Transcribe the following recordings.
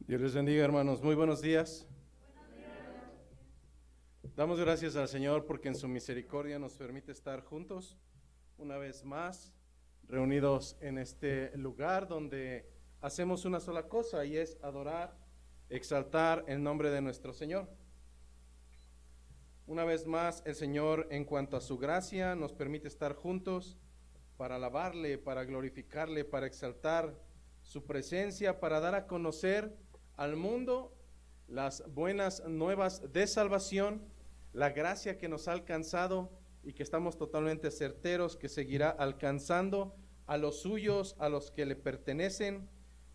Dios les bendiga, hermanos. Muy buenos días. Damos gracias al Señor porque en su misericordia nos permite estar juntos una vez más, reunidos en este lugar donde hacemos una sola cosa y es adorar, exaltar el nombre de nuestro Señor. Una vez más, el Señor, en cuanto a su gracia, nos permite estar juntos para alabarle, para glorificarle, para exaltar su presencia, para dar a conocer al mundo las buenas nuevas de salvación, la gracia que nos ha alcanzado y que estamos totalmente certeros que seguirá alcanzando a los suyos, a los que le pertenecen.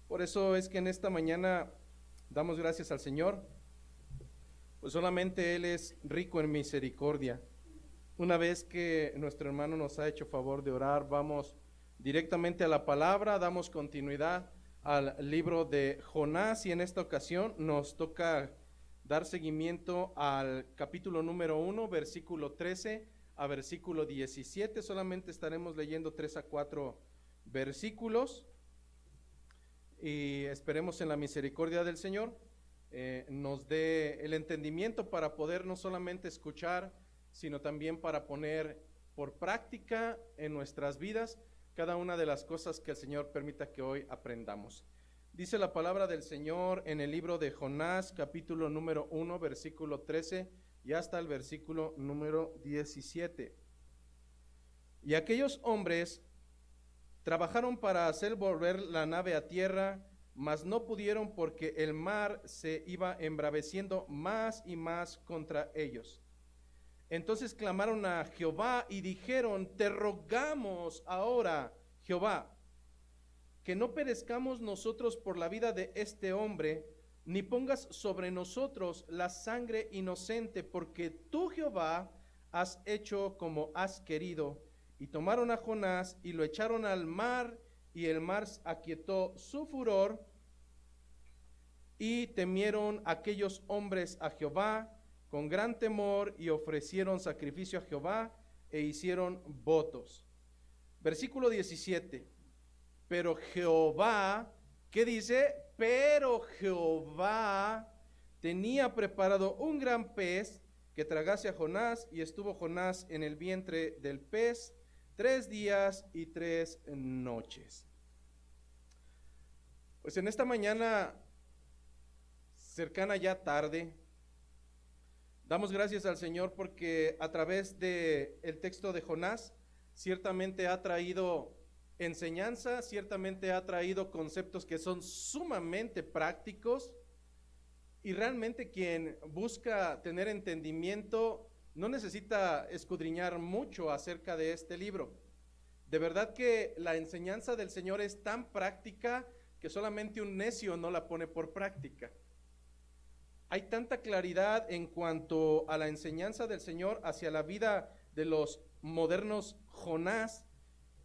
Por eso es que en esta mañana damos gracias al Señor, pues solamente Él es rico en misericordia. Una vez que nuestro hermano nos ha hecho favor de orar, vamos directamente a la palabra, damos continuidad al libro de Jonás y en esta ocasión nos toca dar seguimiento al capítulo número 1, versículo 13 a versículo 17. Solamente estaremos leyendo 3 a 4 versículos y esperemos en la misericordia del Señor nos dé el entendimiento para poder no solamente escuchar, sino también para poner por práctica en nuestras vidas cada una de las cosas que el Señor permita que hoy aprendamos. Dice la palabra del Señor en el libro de Jonás, capítulo número 1, versículo 13 y hasta el versículo número 17. Y aquellos hombres trabajaron para hacer volver la nave a tierra, mas no pudieron porque el mar se iba embraveciendo más y más contra ellos. Entonces clamaron a Jehová y dijeron: te rogamos ahora, Jehová, que no perezcamos nosotros por la vida de este hombre, ni pongas sobre nosotros la sangre inocente, porque tú, Jehová, has hecho como has querido. Y tomaron a Jonás y lo echaron al mar, y el mar aquietó su furor, y temieron aquellos hombres a Jehová con gran temor, y ofrecieron sacrificio a Jehová, e hicieron votos. Versículo 17. Pero Jehová, ¿qué dice? Pero Jehová tenía preparado un gran pez que tragase a Jonás, y estuvo Jonás en el vientre del pez 3 días y 3 noches. Pues en esta mañana, cercana ya tarde, damos gracias al Señor porque a través del texto de Jonás ciertamente ha traído enseñanza, ciertamente ha traído conceptos que son sumamente prácticos, y realmente quien busca tener entendimiento no necesita escudriñar mucho acerca de este libro. De verdad que la enseñanza del Señor es tan práctica que solamente un necio no la pone por práctica. Hay tanta claridad en cuanto a la enseñanza del Señor hacia la vida de los modernos Jonás,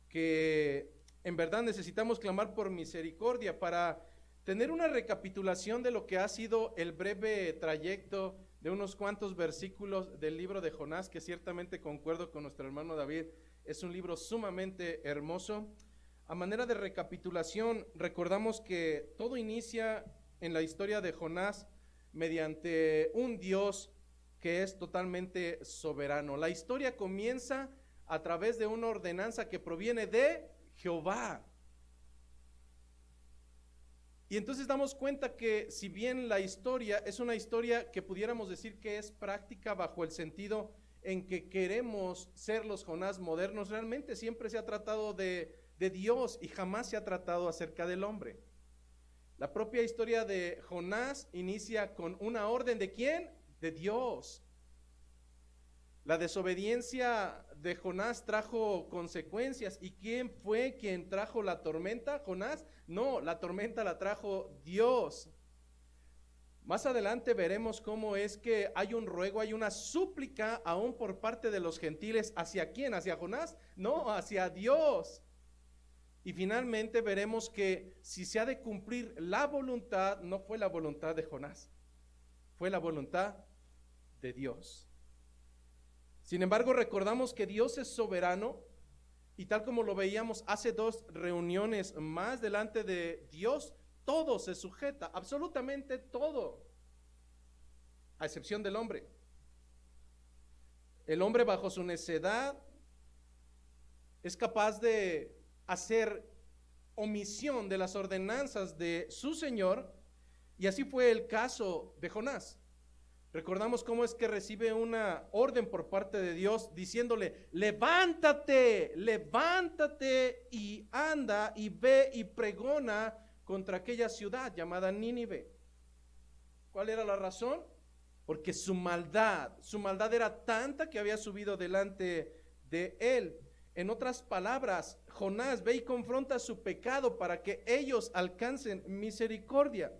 que en verdad necesitamos clamar por misericordia para tener una recapitulación de lo que ha sido el breve trayecto de unos cuantos versículos del libro de Jonás, que ciertamente concuerdo con nuestro hermano David, es un libro sumamente hermoso. A manera de recapitulación, recordamos que todo inicia en la historia de Jonás mediante un Dios que es totalmente soberano. La historia comienza a través de una ordenanza que proviene de Jehová. Y entonces damos cuenta que si bien la historia es una historia que pudiéramos decir que es práctica bajo el sentido en que queremos ser los Jonás modernos, realmente siempre se ha tratado de Dios y jamás se ha tratado acerca del hombre. La propia historia de Jonás inicia con una orden ¿de quién? De Dios. La desobediencia de Jonás trajo consecuencias. ¿Y quién fue quien trajo la tormenta? ¿Jonás? No, la tormenta la trajo Dios. Más adelante veremos cómo es que hay un ruego, hay una súplica aún por parte de los gentiles. ¿Hacia quién? ¿Hacia Jonás? No, hacia Dios. Y finalmente veremos que si se ha de cumplir la voluntad, no fue la voluntad de Jonás, fue la voluntad de Dios. Sin embargo, recordamos que Dios es soberano, y tal como lo veíamos hace 2 reuniones más delante de Dios, todo se sujeta, absolutamente todo, a excepción del hombre. El hombre bajo su necedad es capaz de hacer omisión de las ordenanzas de su Señor, y así fue el caso de Jonás. Recordamos cómo es que recibe una orden por parte de Dios diciéndole: levántate, levántate y anda y ve y pregona contra aquella ciudad llamada Nínive. ¿Cuál era la razón? Porque su maldad era tanta que había subido delante de él. En otras palabras, Jonás ve y confronta su pecado para que ellos alcancen misericordia.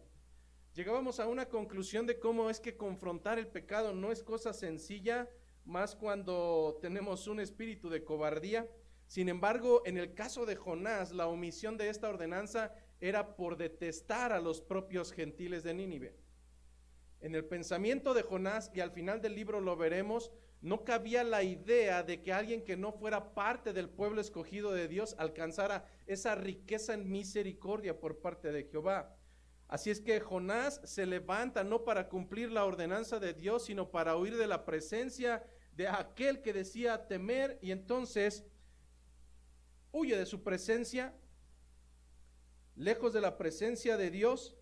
Llegábamos a una conclusión de cómo es que confrontar el pecado no es cosa sencilla, más cuando tenemos un espíritu de cobardía. Sin embargo, en el caso de Jonás, la omisión de esta ordenanza era por detestar a los propios gentiles de Nínive. En el pensamiento de Jonás, y al final del libro lo veremos, no cabía la idea de que alguien que no fuera parte del pueblo escogido de Dios alcanzara esa riqueza en misericordia por parte de Jehová. Así es que Jonás se levanta no para cumplir la ordenanza de Dios, sino para huir de la presencia de aquel que decía temer, y entonces huye de su presencia, lejos de la presencia de Dios.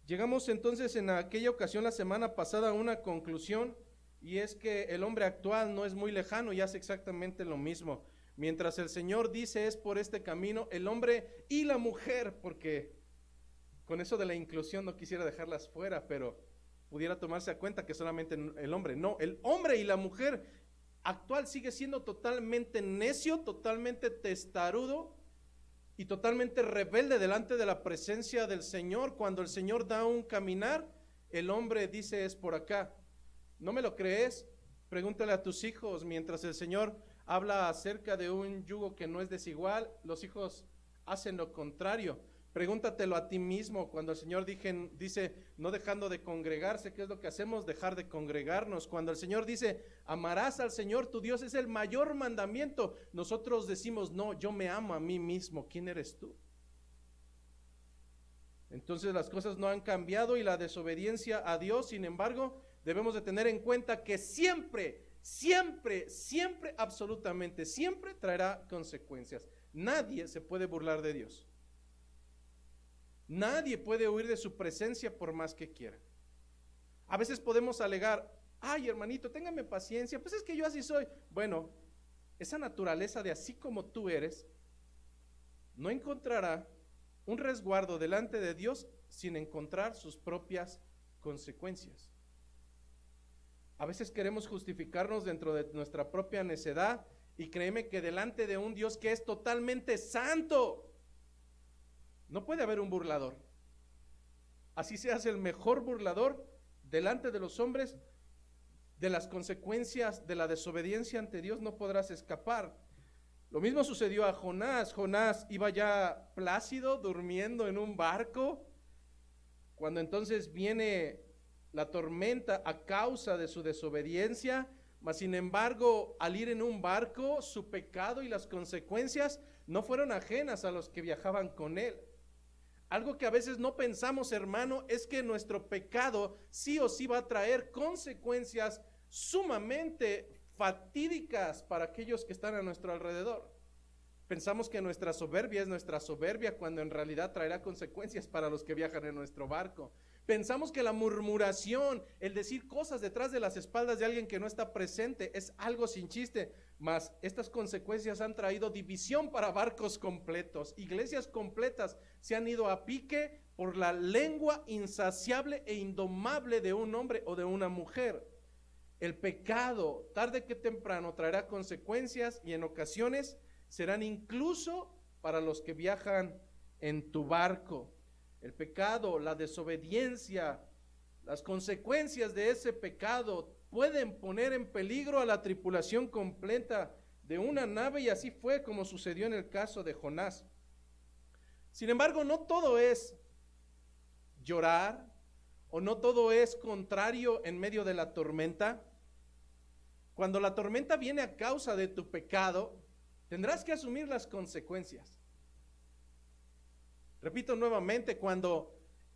Llegamos entonces en aquella ocasión la semana pasada a una conclusión, y es que el hombre actual no es muy lejano y hace exactamente lo mismo. Mientras el Señor dice es por este camino, el hombre y la mujer, porque con eso de la inclusión no quisiera dejarlas fuera, pero pudiera tomarse a cuenta que solamente el hombre, no, el hombre y la mujer actual sigue siendo totalmente necio, totalmente testarudo y totalmente rebelde delante de la presencia del Señor. Cuando el Señor da un caminar, el hombre dice es por acá. ¿No me lo crees? Pregúntale a tus hijos. Mientras el Señor habla acerca de un yugo que no es desigual, los hijos hacen lo contrario. Pregúntatelo a ti mismo. Cuando el Señor dice no dejando de congregarse, ¿qué es lo que hacemos? Dejar de congregarnos. Cuando el Señor dice amarás al Señor tu Dios, es el mayor mandamiento, nosotros decimos no, yo me amo a mí mismo. ¿Quién eres tú? Entonces las cosas no han cambiado y la desobediencia a Dios, sin embargo, debemos de tener en cuenta que siempre, absolutamente siempre traerá consecuencias. Nadie se puede burlar de Dios. Nadie puede huir de su presencia por más que quiera. A veces podemos alegar, ay hermanito, téngame paciencia, pues es que yo así soy. Bueno, esa naturaleza de así como tú eres, no encontrará un resguardo delante de Dios sin encontrar sus propias consecuencias. A veces queremos justificarnos dentro de nuestra propia necedad, y créeme que delante de un Dios que es totalmente santo, no puede haber un burlador. Así seas el mejor burlador, delante de los hombres, de las consecuencias de la desobediencia ante Dios no podrás escapar. Lo mismo sucedió a Jonás. Jonás iba ya plácido, durmiendo en un barco, cuando entonces viene la tormenta a causa de su desobediencia. Mas sin embargo, al ir en un barco, su pecado y las consecuencias no fueron ajenas a los que viajaban con él. Algo que a veces no pensamos, hermano, es que nuestro pecado sí o sí va a traer consecuencias sumamente fatídicas para aquellos que están a nuestro alrededor. Pensamos que nuestra soberbia es nuestra soberbia, cuando en realidad traerá consecuencias para los que viajan en nuestro barco. Pensamos que la murmuración, el decir cosas detrás de las espaldas de alguien que no está presente, es algo sin chiste, mas estas consecuencias han traído división para barcos completos. Iglesias completas se han ido a pique por la lengua insaciable e indomable de un hombre o de una mujer. El pecado, tarde que temprano, traerá consecuencias, y en ocasiones serán incluso para los que viajan en tu barco. El pecado, la desobediencia, las consecuencias de ese pecado pueden poner en peligro a la tripulación completa de una nave, y así fue como sucedió en el caso de Jonás. Sin embargo, no todo es llorar, o no todo es contrario en medio de la tormenta. Cuando la tormenta viene a causa de tu pecado, tendrás que asumir las consecuencias. Repito nuevamente, cuando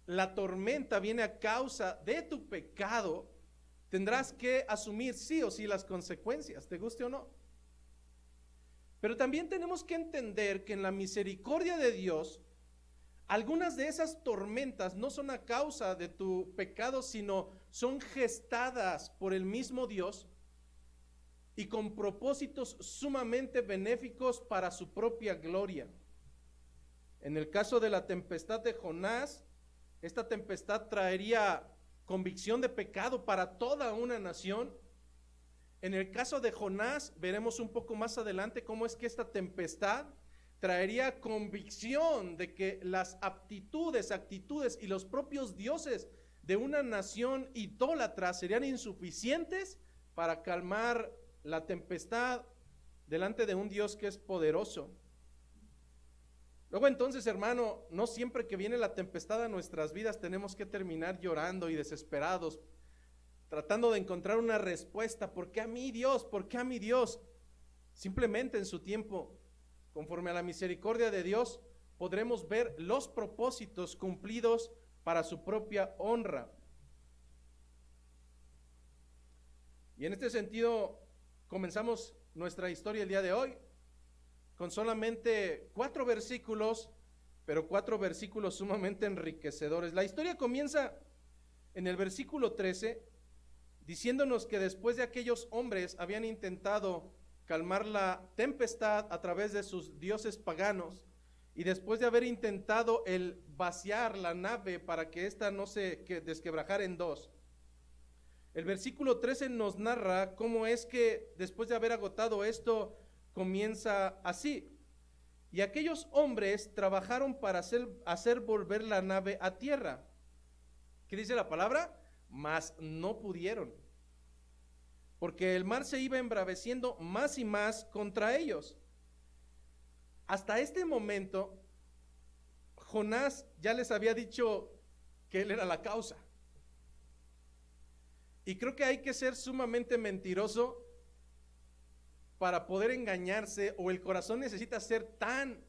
la tormenta viene a causa de tu pecado, tendrás que asumir sí o sí las consecuencias, te guste o no. Pero también tenemos que entender que en la misericordia de Dios, algunas de esas tormentas no son a causa de tu pecado, sino son gestadas por el mismo Dios y con propósitos sumamente benéficos para su propia gloria. En el caso de la tempestad de Jonás, esta tempestad traería convicción de pecado para toda una nación. En el caso de Jonás, veremos un poco más adelante cómo es que esta tempestad traería convicción de que las aptitudes, actitudes y los propios dioses de una nación idólatra serían insuficientes para calmar la tempestad delante de un Dios que es poderoso. Luego entonces, hermano, no siempre que viene la tempestad a nuestras vidas tenemos que terminar llorando y desesperados, tratando de encontrar una respuesta. ¿Por qué a mí, Dios? ¿Por qué a mí, Dios? Simplemente en su tiempo, conforme a la misericordia de Dios, podremos ver los propósitos cumplidos para su propia honra. Y en este sentido, comenzamos nuestra historia el día de hoy con solamente 4 versículos, pero 4 versículos sumamente enriquecedores. La historia comienza en el versículo 13, diciéndonos que después de aquellos hombres habían intentado calmar la tempestad a través de sus dioses paganos, y después de haber intentado el vaciar la nave para que ésta no se desquebrajara en dos, el versículo 13 nos narra cómo es que después de haber agotado esto, comienza así: y aquellos hombres trabajaron para hacer volver la nave a tierra. ¿Qué dice la palabra? Mas no pudieron, porque el mar se iba embraveciendo más y más contra ellos. Hasta este momento, Jonás ya les había dicho que él era la causa. Y creo que hay que ser sumamente mentiroso para poder engañarse, o el corazón necesita ser tan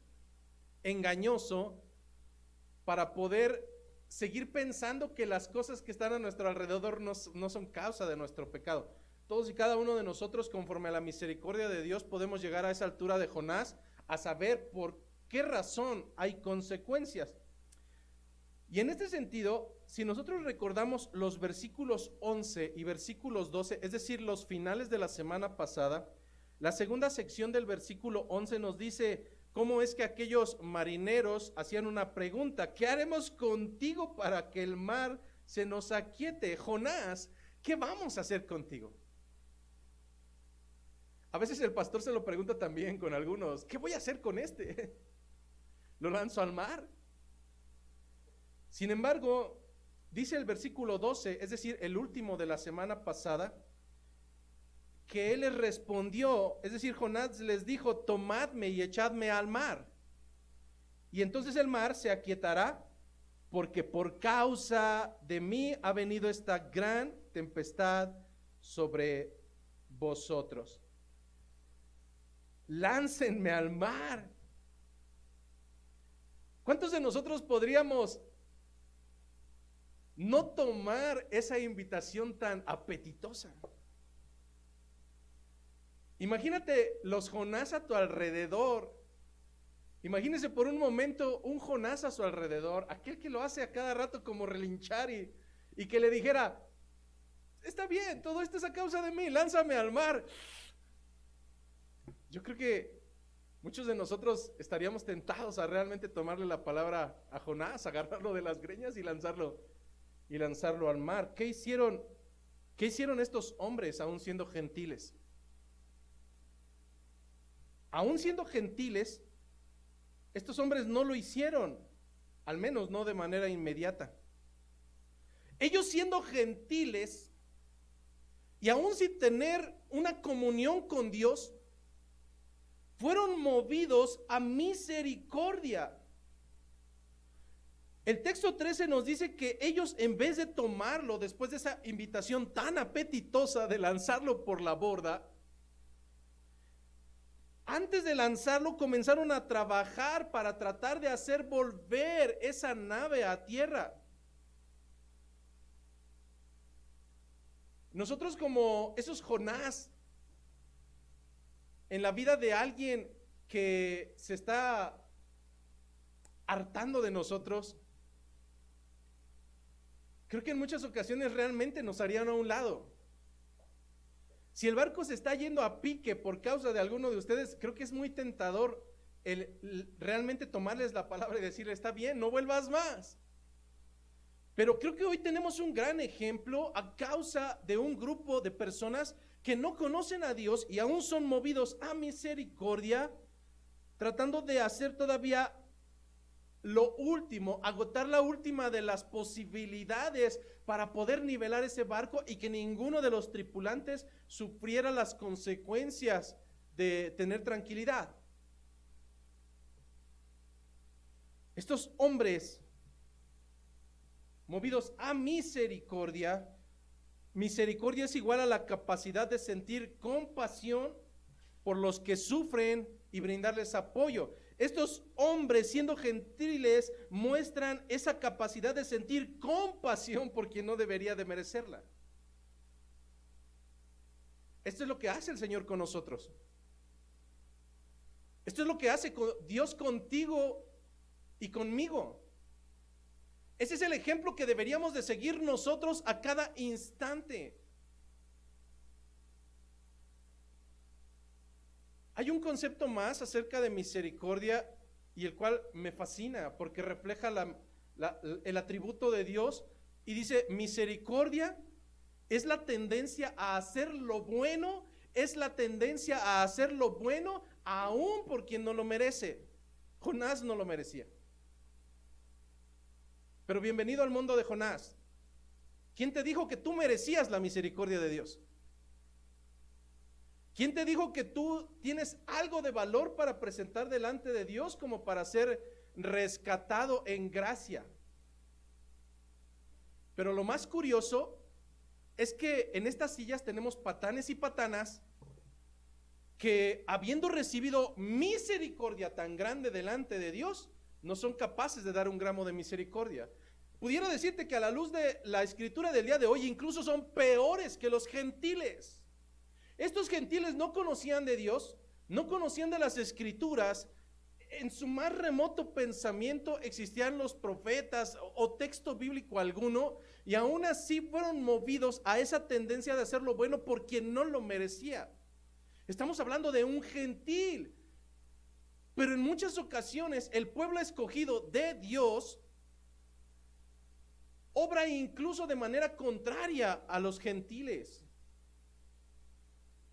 engañoso para poder seguir pensando que las cosas que están a nuestro alrededor no son causa de nuestro pecado. Todos y cada uno de nosotros, conforme a la misericordia de Dios, podemos llegar a esa altura de Jonás, a saber por qué razón hay consecuencias. Y en este sentido, si nosotros recordamos los versículos 11 y versículos 12, es decir, los finales de la semana pasada, la segunda sección del versículo 11 nos dice cómo es que aquellos marineros hacían una pregunta: ¿qué haremos contigo para que el mar se nos aquiete? Jonás, ¿qué vamos a hacer contigo? A veces el pastor se lo pregunta también con algunos: ¿qué voy a hacer con este? ¿Lo lanzo al mar? Sin embargo, dice el versículo 12, es decir, el último de la semana pasada, que él les respondió, es decir, Jonás les dijo: tomadme y echadme al mar, y entonces el mar se aquietará, porque por causa de mí ha venido esta gran tempestad sobre vosotros. Láncenme al mar. ¿Cuántos de nosotros podríamos no tomar esa invitación tan apetitosa? Imagínate los Jonás a tu alrededor. Imagínese por un momento un Jonás a su alrededor, aquel que lo hace a cada rato como relinchar y que le dijera: está bien, todo esto es a causa de mí, lánzame al mar. Yo creo que muchos de nosotros estaríamos tentados a realmente tomarle la palabra a Jonás, agarrarlo de las greñas y lanzarlo al mar. ¿Qué hicieron estos hombres aún siendo gentiles? Aún siendo gentiles, estos hombres no lo hicieron, al menos no de manera inmediata. Ellos, siendo gentiles y aún sin tener una comunión con Dios, fueron movidos a misericordia. El texto 13 nos dice que ellos, en vez de tomarlo después de esa invitación tan apetitosa de lanzarlo por la borda, Antes de lanzarlo, comenzaron a trabajar para tratar de hacer volver esa nave a tierra. Nosotros, como esos Jonás en la vida de alguien que se está hartando de nosotros, creo que en muchas ocasiones realmente nos harían a un lado. Si el barco se está yendo a pique por causa de alguno de ustedes, creo que es muy tentador realmente tomarles la palabra y decirles, está bien, no vuelvas más. Pero creo que hoy tenemos un gran ejemplo a causa de un grupo de personas que no conocen a Dios y aún son movidos a misericordia, tratando de hacer todavía lo último, agotar la última de las posibilidades para poder nivelar ese barco y que ninguno de los tripulantes sufriera las consecuencias de tener tranquilidad. Estos hombres movidos a misericordia, misericordia es igual a la capacidad de sentir compasión por los que sufren y brindarles apoyo. Estos hombres, siendo gentiles, muestran esa capacidad de sentir compasión por quien no debería de merecerla. Esto es lo que hace el Señor con nosotros. Esto es lo que hace Dios contigo y conmigo. Ese es el ejemplo que deberíamos de seguir nosotros a cada instante. Hay un concepto más acerca de misericordia y el cual me fascina porque refleja el atributo de Dios y dice: misericordia es la tendencia a hacer lo bueno, es la tendencia a hacer lo bueno aún por quien no lo merece. Jonás no lo merecía. Pero bienvenido al mundo de Jonás. ¿Quién te dijo que tú merecías la misericordia de Dios? ¿Quién te dijo que tú tienes algo de valor para presentar delante de Dios como para ser rescatado en gracia? Pero lo más curioso es que en estas sillas tenemos patanes y patanas que, habiendo recibido misericordia tan grande delante de Dios, no son capaces de dar un gramo de misericordia. Pudiera decirte que a la luz de la escritura del día de hoy, incluso son peores que los gentiles. Estos gentiles no conocían de Dios, no conocían de las escrituras. En su más remoto pensamiento existían los profetas o texto bíblico alguno, y aún así fueron movidos a esa tendencia de hacer lo bueno por quien no lo merecía. Estamos hablando de un gentil, pero en muchas ocasiones el pueblo escogido de Dios obra incluso de manera contraria a los gentiles.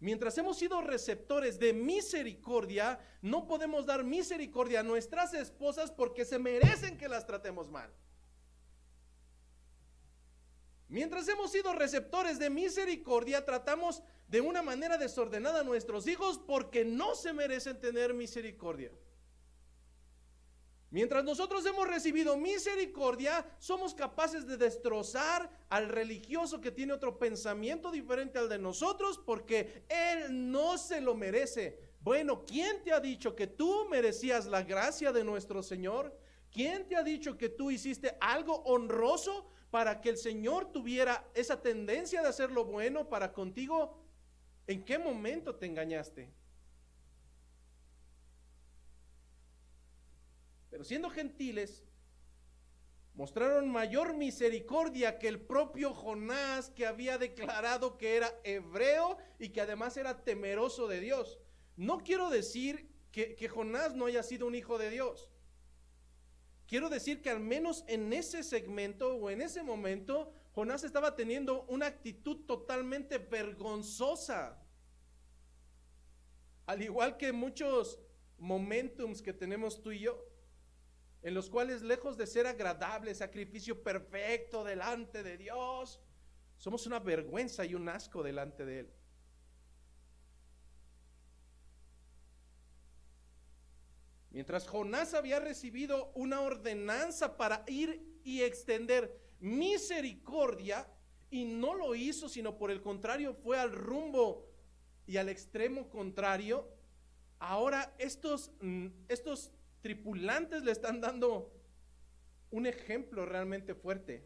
Mientras hemos sido receptores de misericordia, no podemos dar misericordia a nuestras esposas porque se merecen que las tratemos mal. Mientras hemos sido receptores de misericordia, tratamos de una manera desordenada a nuestros hijos porque no se merecen tener misericordia. Mientras nosotros hemos recibido misericordia, somos capaces de destrozar al religioso que tiene otro pensamiento diferente al de nosotros porque él no se lo merece. Bueno, ¿quién te ha dicho que tú merecías la gracia de nuestro Señor? ¿Quién te ha dicho que tú hiciste algo honroso para que el Señor tuviera esa tendencia de hacer lo bueno para contigo? ¿En qué momento te engañaste? Pero siendo gentiles, mostraron mayor misericordia que el propio Jonás, que había declarado que era hebreo y que además era temeroso de Dios. No quiero decir que Jonás no haya sido un hijo de Dios. Quiero decir que al menos en ese segmento o en ese momento, Jonás estaba teniendo una actitud totalmente vergonzosa. Al igual que muchos momentums que tenemos tú y yo, en los cuales, lejos de ser agradable, sacrificio perfecto delante de Dios, somos una vergüenza y un asco delante de Él. Mientras Jonás había recibido una ordenanza para ir y extender misericordia, y no lo hizo, sino por el contrario, fue al rumbo y al extremo contrario, ahora estos tripulantes le están dando un ejemplo realmente fuerte.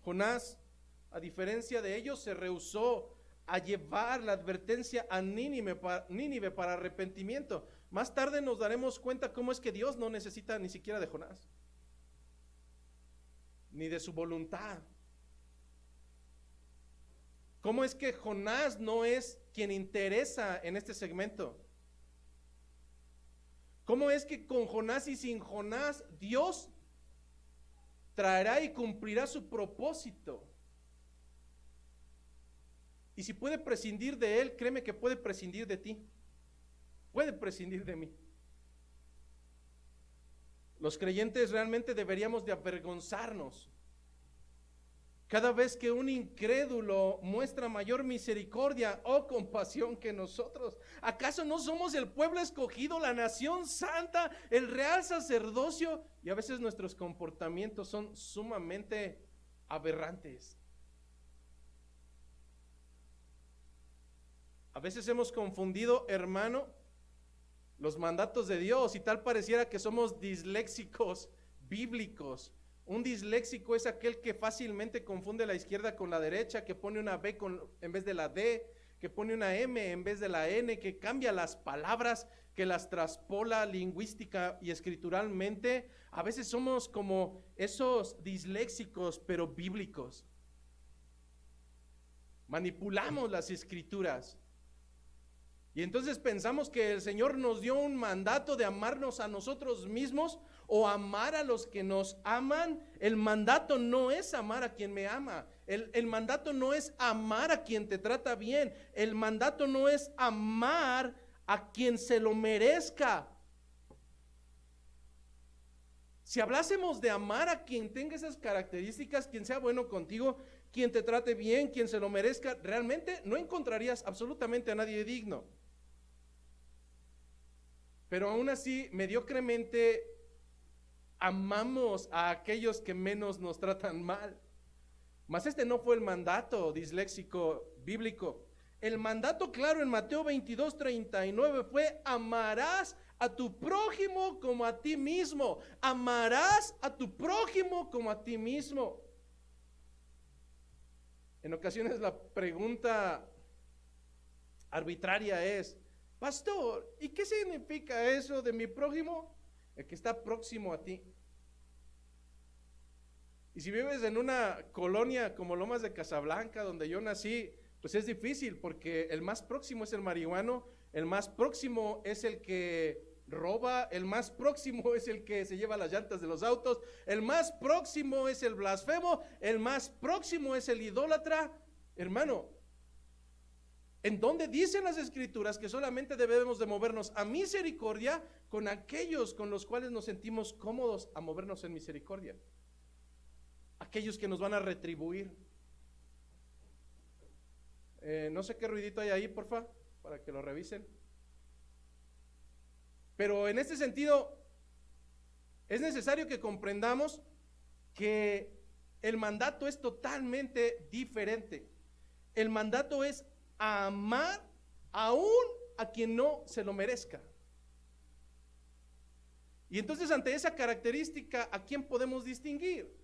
Jonás, a diferencia de ellos, se rehusó a llevar la advertencia a Nínive para arrepentimiento. Más tarde nos daremos cuenta cómo es que Dios no necesita ni siquiera de Jonás, ni de su voluntad. ¿Cómo es que Jonás no es quien interesa en este segmento? ¿Cómo es que con Jonás y sin Jonás Dios traerá y cumplirá su propósito? Y si puede prescindir de él, créeme que puede prescindir de ti. Puede prescindir de mí. Los creyentes realmente deberíamos de avergonzarnos cada vez que un incrédulo muestra mayor misericordia o compasión que nosotros. ¿Acaso no somos el pueblo escogido, la nación santa, el real sacerdocio? Y a veces nuestros comportamientos son sumamente aberrantes. A veces hemos confundido, hermano, los mandatos de Dios y tal pareciera que somos disléxicos bíblicos. Un disléxico es aquel que fácilmente confunde la izquierda con la derecha, que pone una B en vez de la D, que pone una M en vez de la N, que cambia las palabras, que las traspola lingüística y escrituralmente. A veces somos como esos disléxicos, pero bíblicos. Manipulamos las escrituras. Y entonces pensamos que el Señor nos dio un mandato de amarnos a nosotros mismos o amar a los que nos aman. El mandato no es amar a quien me ama. El mandato no es amar a quien te trata bien. El mandato no es amar a quien se lo merezca. Si hablásemos de amar a quien tenga esas características, quien sea bueno contigo, quien te trate bien, quien se lo merezca, realmente no encontrarías absolutamente a nadie digno. Pero aún así, mediocremente, amamos a aquellos que menos nos tratan mal. Mas este no fue el mandato disléxico bíblico. El mandato claro en Mateo 22:39 fue: amarás a tu prójimo como a ti mismo. Amarás a tu prójimo como a ti mismo. En ocasiones la pregunta arbitraria es: pastor, ¿y qué significa eso de mi prójimo? El que está próximo a ti. Y si vives en una colonia como Lomas de Casablanca, donde yo nací, pues es difícil, porque el más próximo es el marihuano, el más próximo es el que roba, el más próximo es el que se lleva las llantas de los autos, el más próximo es el blasfemo, el más próximo es el idólatra. Hermano, ¿en dónde dicen las escrituras que solamente debemos de movernos a misericordia con aquellos con los cuales nos sentimos cómodos a movernos en misericordia? Aquellos que nos van a retribuir. No sé qué ruidito hay ahí, porfa, para que lo revisen. Pero en este sentido, es necesario que comprendamos que el mandato es totalmente diferente. El mandato es amar aún a quien no se lo merezca. Y entonces, ante esa característica, ¿a quién podemos distinguir?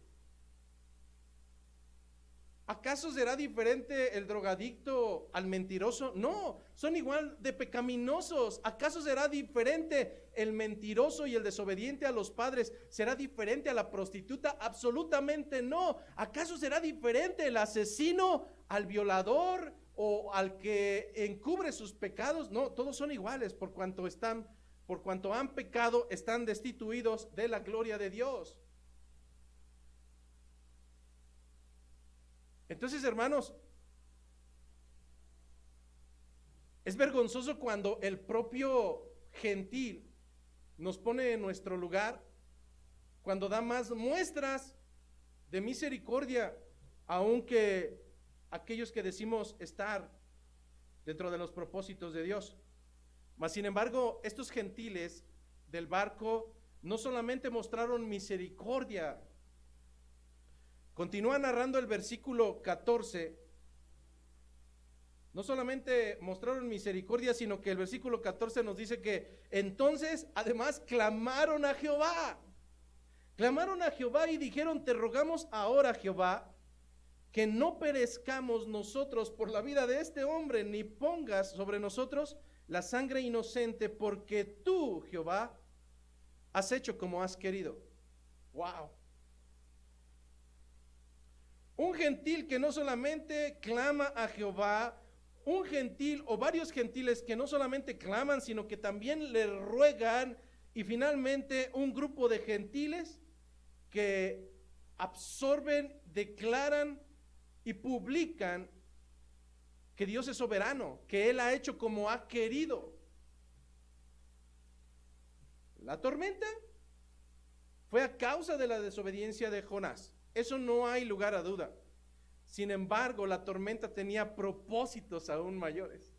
¿Acaso será diferente el drogadicto al mentiroso? No, son igual de pecaminosos. ¿Acaso será diferente el mentiroso y el desobediente a los padres? ¿Será diferente a la prostituta? Absolutamente no. ¿Acaso será diferente el asesino al violador o al que encubre sus pecados? No, todos son iguales por cuanto han pecado, están destituidos de la gloria de Dios. Entonces, hermanos, es vergonzoso cuando el propio gentil nos pone en nuestro lugar, cuando da más muestras de misericordia, aunque aquellos que decimos estar dentro de los propósitos de Dios. Mas, sin embargo, estos gentiles del barco no solamente mostraron misericordia. Continúa narrando el versículo 14. No solamente mostraron misericordia, sino que el versículo 14 nos dice que entonces además clamaron a Jehová. Clamaron a Jehová y dijeron: te rogamos ahora, Jehová, que no perezcamos nosotros por la vida de este hombre, ni pongas sobre nosotros la sangre inocente, porque tú, Jehová, has hecho como has querido. Wow. Un gentil que no solamente clama a Jehová, un gentil o varios gentiles que no solamente claman, sino que también le ruegan, y finalmente un grupo de gentiles que absorben, declaran y publican que Dios es soberano, que Él ha hecho como ha querido. La tormenta fue a causa de la desobediencia de Jonás. Eso no hay lugar a duda. Sin embargo, la tormenta tenía propósitos aún mayores.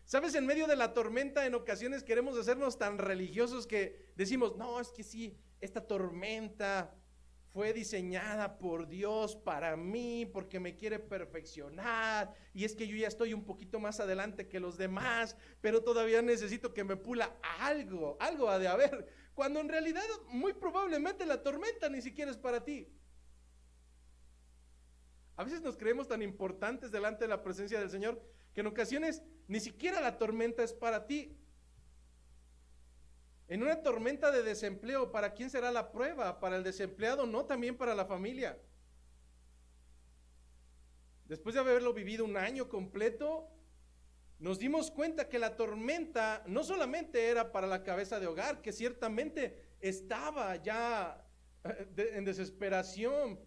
¿Sabes? En medio de la tormenta, en ocasiones queremos hacernos tan religiosos que decimos: no, es que sí, esta tormenta fue diseñada por Dios para mí, porque me quiere perfeccionar, y es que yo ya estoy un poquito más adelante que los demás, pero todavía necesito que me pula algo ha de haber, cuando en realidad muy probablemente la tormenta ni siquiera es para ti. A veces nos creemos tan importantes delante de la presencia del Señor que en ocasiones ni siquiera la tormenta es para ti. En una tormenta de desempleo, ¿para quién será la prueba? ¿Para el desempleado? No, también para la familia. Después de haberlo vivido un año completo, nos dimos cuenta que la tormenta no solamente era para la cabeza de hogar, que ciertamente estaba ya en desesperación,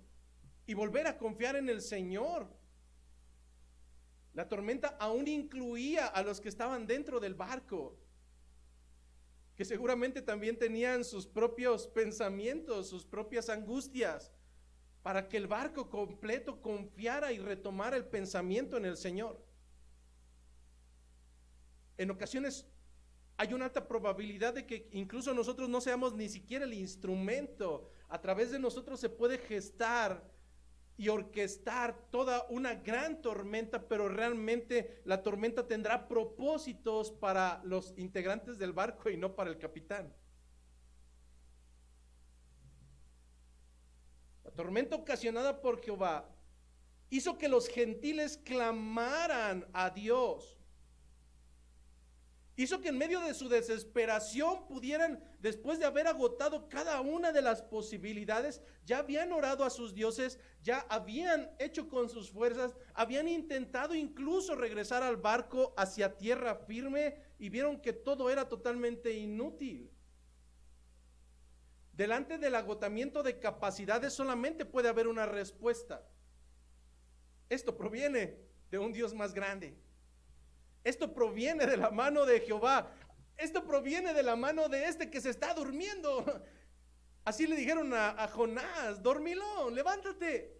y volver a confiar en el Señor. La tormenta aún incluía a los que estaban dentro del barco, que seguramente también tenían sus propios pensamientos, sus propias angustias, para que el barco completo confiara y retomara el pensamiento en el Señor. En ocasiones hay una alta probabilidad de que incluso nosotros no seamos ni siquiera el instrumento. A través de nosotros se puede gestar y orquestar toda una gran tormenta, pero realmente la tormenta tendrá propósitos para los integrantes del barco y no para el capitán. La tormenta ocasionada por Jehová hizo que los gentiles clamaran a Dios. Hizo que en medio de su desesperación pudieran, después de haber agotado cada una de las posibilidades, ya habían orado a sus dioses, ya habían hecho con sus fuerzas, habían intentado incluso regresar al barco hacia tierra firme, y vieron que todo era totalmente inútil. Delante del agotamiento de capacidades solamente puede haber una respuesta. Esto proviene de un Dios más grande. Esto proviene de la mano de Jehová. Esto proviene de la mano de este que se está durmiendo. Así le dijeron a Jonás: dormilón, levántate.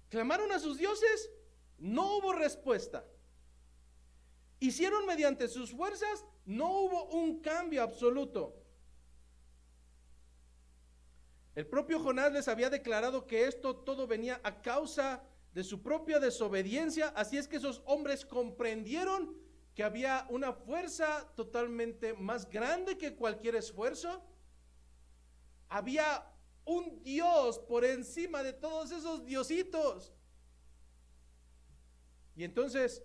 Clamaron a sus dioses, no hubo respuesta. Hicieron mediante sus fuerzas, no hubo un cambio absoluto. El propio Jonás les había declarado que esto todo venía a causa de su propia desobediencia, así es que esos hombres comprendieron que había una fuerza totalmente más grande que cualquier esfuerzo. Había un Dios por encima de todos esos diositos. Y entonces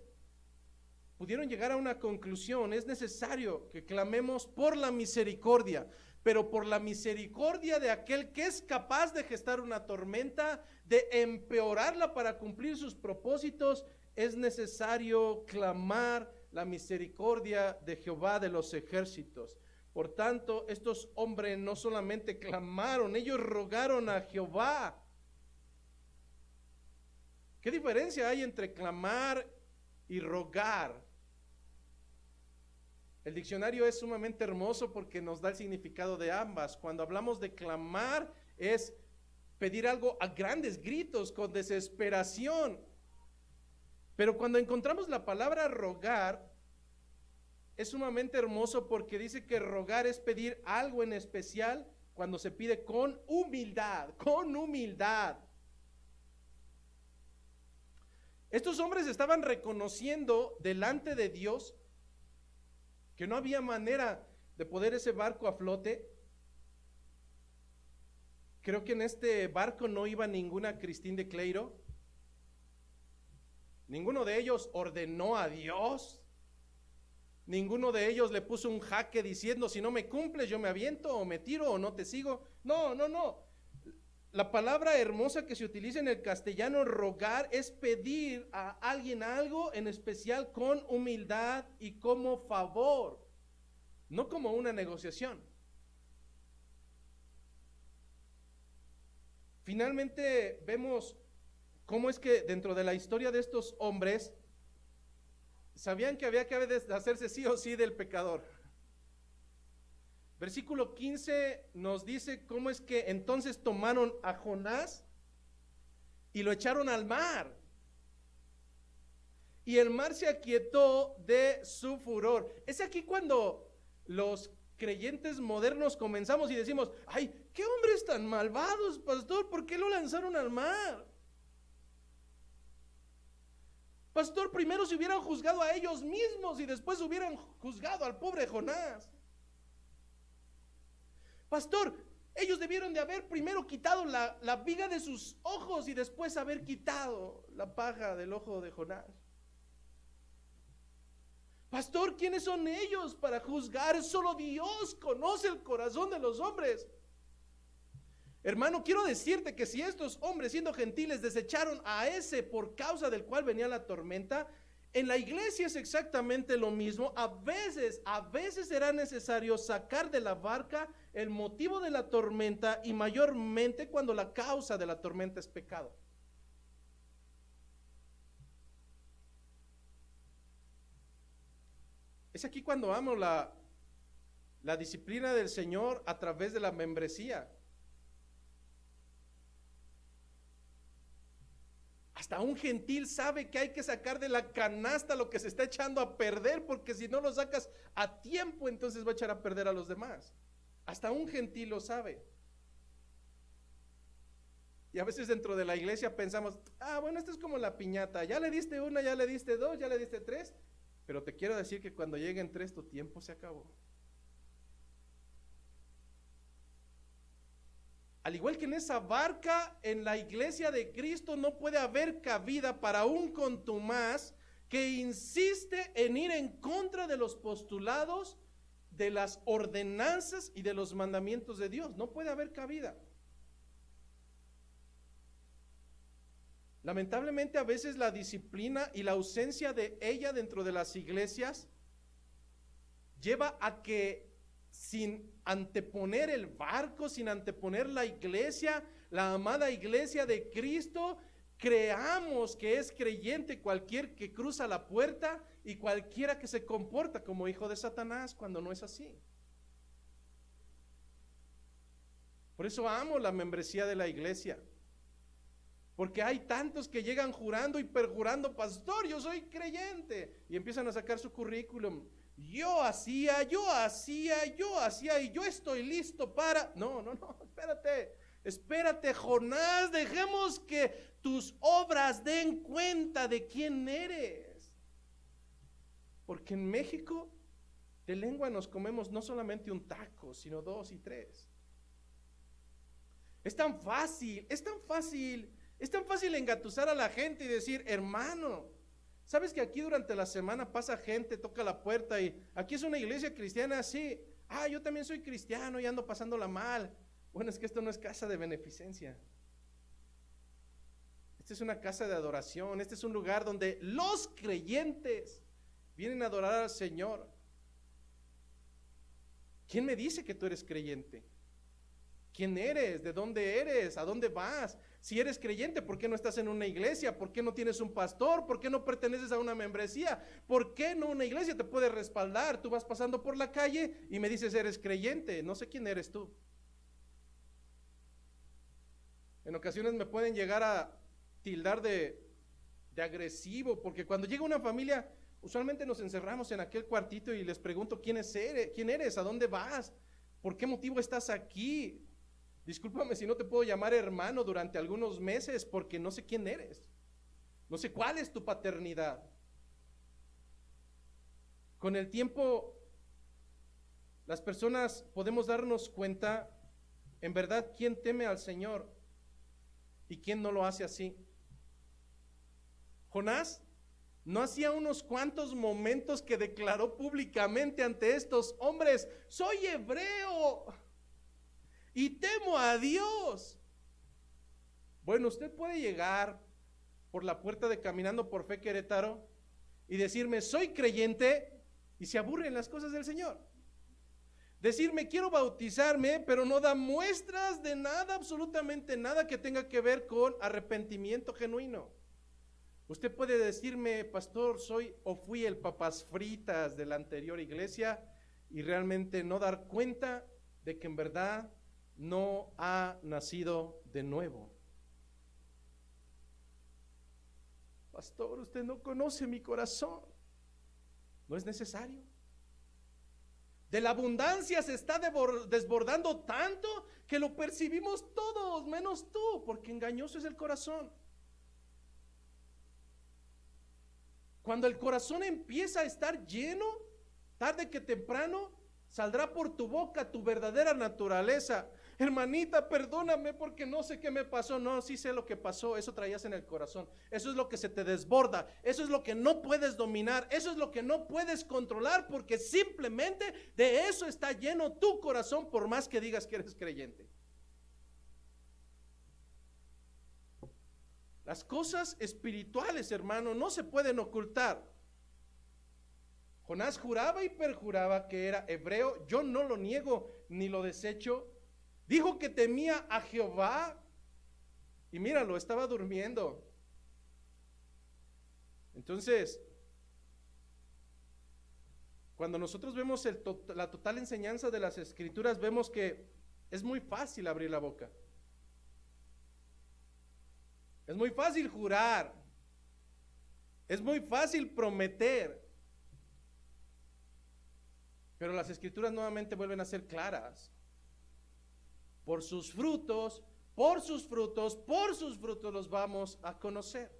pudieron llegar a una conclusión: es necesario que clamemos por la misericordia, pero por la misericordia de aquel que es capaz de gestar una tormenta, de empeorarla para cumplir sus propósitos. Es necesario clamar la misericordia de Jehová de los ejércitos. Por tanto, estos hombres no solamente clamaron, ellos rogaron a Jehová. ¿Qué diferencia hay entre clamar y rogar? El diccionario es sumamente hermoso porque nos da el significado de ambas. Cuando hablamos de clamar, es pedir algo a grandes gritos, con desesperación. Pero cuando encontramos la palabra rogar, es sumamente hermoso porque dice que rogar es pedir algo en especial cuando se pide con humildad, con humildad. Estos hombres estaban reconociendo delante de Dios que no había manera de poner ese barco a flote. Creo que en este barco no iba ninguna Christine de Cleiro. Ninguno de ellos ordenó a Dios. Ninguno de ellos le puso un jaque diciendo, si no me cumples yo me aviento o me tiro o no te sigo. No, no, no. La palabra hermosa que se utiliza en el castellano, rogar, es pedir a alguien algo, en especial con humildad y como favor, no como una negociación. Finalmente vemos cómo es que dentro de la historia de estos hombres sabían que había que hacerse sí o sí del pecador. Versículo 15 nos dice cómo es que entonces tomaron a Jonás y lo echaron al mar. Y el mar se aquietó de su furor. Es aquí cuando los creyentes modernos comenzamos y decimos, ay, qué hombres tan malvados, pastor, ¿por qué lo lanzaron al mar? Pastor, primero se hubieran juzgado a ellos mismos y después hubieran juzgado al pobre Jonás. Pastor, ellos debieron de haber primero quitado la viga de sus ojos y después haber quitado la paja del ojo de Jonás. Pastor, ¿quiénes son ellos para juzgar? Solo Dios conoce el corazón de los hombres. Hermano, quiero decirte que si estos hombres, siendo gentiles, desecharon a ese por causa del cual venía la tormenta, en la iglesia es exactamente lo mismo. A veces será necesario sacar de la barca el motivo de la tormenta, y mayormente cuando la causa de la tormenta es pecado. Es aquí cuando amo la disciplina del Señor a través de la membresía. Hasta un gentil sabe que hay que sacar de la canasta lo que se está echando a perder, porque si no lo sacas a tiempo, entonces va a echar a perder a los demás. Hasta un gentil lo sabe. Y a veces dentro de la iglesia pensamos, bueno, esto es como la piñata, ya le diste una, ya le diste dos, ya le diste tres, pero te quiero decir que cuando lleguen tres, tu tiempo se acabó. Al igual que en esa barca, en la iglesia de Cristo no puede haber cabida para un contumaz que insiste en ir en contra de los postulados, de las ordenanzas y de los mandamientos de Dios. No puede haber cabida. Lamentablemente a veces la disciplina y la ausencia de ella dentro de las iglesias lleva a que, sin anteponer el barco, sin anteponer la iglesia, la amada iglesia de Cristo, creamos que es creyente cualquier que cruza la puerta y cualquiera que se comporta como hijo de Satanás, cuando no es así. Por eso amo la membresía de la iglesia, porque hay tantos que llegan jurando y perjurando, pastor, yo soy creyente, y empiezan a sacar su currículum. Yo hacía, y yo estoy listo para... No, espérate, Jonás, dejemos que tus obras den cuenta de quién eres. Porque en México de lengua nos comemos no solamente un taco, sino 2 y 3. Es tan fácil engatusar a la gente y decir, hermano, ¿sabes que aquí durante la semana pasa gente, toca la puerta y aquí es una iglesia cristiana así? Yo también soy cristiano y ando pasándola mal. Bueno, es que esto no es casa de beneficencia. Esta es una casa de adoración. Este es un lugar donde los creyentes vienen a adorar al Señor. ¿Quién me dice que tú eres creyente? ¿Quién eres? ¿De dónde eres? ¿A dónde vas? Si eres creyente, ¿por qué no estás en una iglesia? ¿Por qué no tienes un pastor? ¿Por qué no perteneces a una membresía? ¿Por qué no una iglesia te puede respaldar? Tú vas pasando por la calle y me dices, eres creyente. No sé quién eres tú. En ocasiones me pueden llegar a tildar de agresivo, porque cuando llega una familia, usualmente nos encerramos en aquel cuartito y les pregunto, ¿quién eres? ¿A dónde vas? ¿Por qué motivo estás aquí? Discúlpame si no te puedo llamar hermano durante algunos meses porque no sé quién eres. No sé cuál es tu paternidad. Con el tiempo, las personas podemos darnos cuenta, en verdad, quién teme al Señor y quién no lo hace así. Jonás no hacía unos cuantos momentos que declaró públicamente ante estos hombres: soy hebreo y temo a Dios. Bueno, usted puede llegar por la puerta de Caminando por Fe Querétaro y decirme: soy creyente, y se aburre en las cosas del Señor. Decirme: quiero bautizarme, pero no da muestras de nada, absolutamente nada que tenga que ver con arrepentimiento genuino. Usted puede decirme: pastor, soy o fui el papas fritas de la anterior iglesia, y realmente no dar cuenta de que en verdad no ha nacido de nuevo. Pastor, usted no conoce mi corazón. No es necesario. De la abundancia se está desbordando tanto que lo percibimos todos, menos tú, porque engañoso es el corazón. Cuando el corazón empieza a estar lleno, tarde que temprano, saldrá por tu boca tu verdadera naturaleza. Hermanita, perdóname porque no sé qué me pasó. No, sí sé lo que pasó. Eso traías en el corazón. Eso es lo que se te desborda. Eso es lo que no puedes dominar. Eso es lo que no puedes controlar, porque simplemente de eso está lleno tu corazón, por más que digas que eres creyente. Las cosas espirituales, hermano, no se pueden ocultar. Jonás juraba y perjuraba que era hebreo. Yo no lo niego ni lo desecho. Dijo que temía a Jehová, y míralo, estaba durmiendo. Entonces, cuando nosotros vemos la total enseñanza de las Escrituras, vemos que es muy fácil abrir la boca. Es muy fácil jurar. Es muy fácil prometer. Pero las Escrituras nuevamente vuelven a ser claras. Por sus frutos, por sus frutos, por sus frutos los vamos a conocer.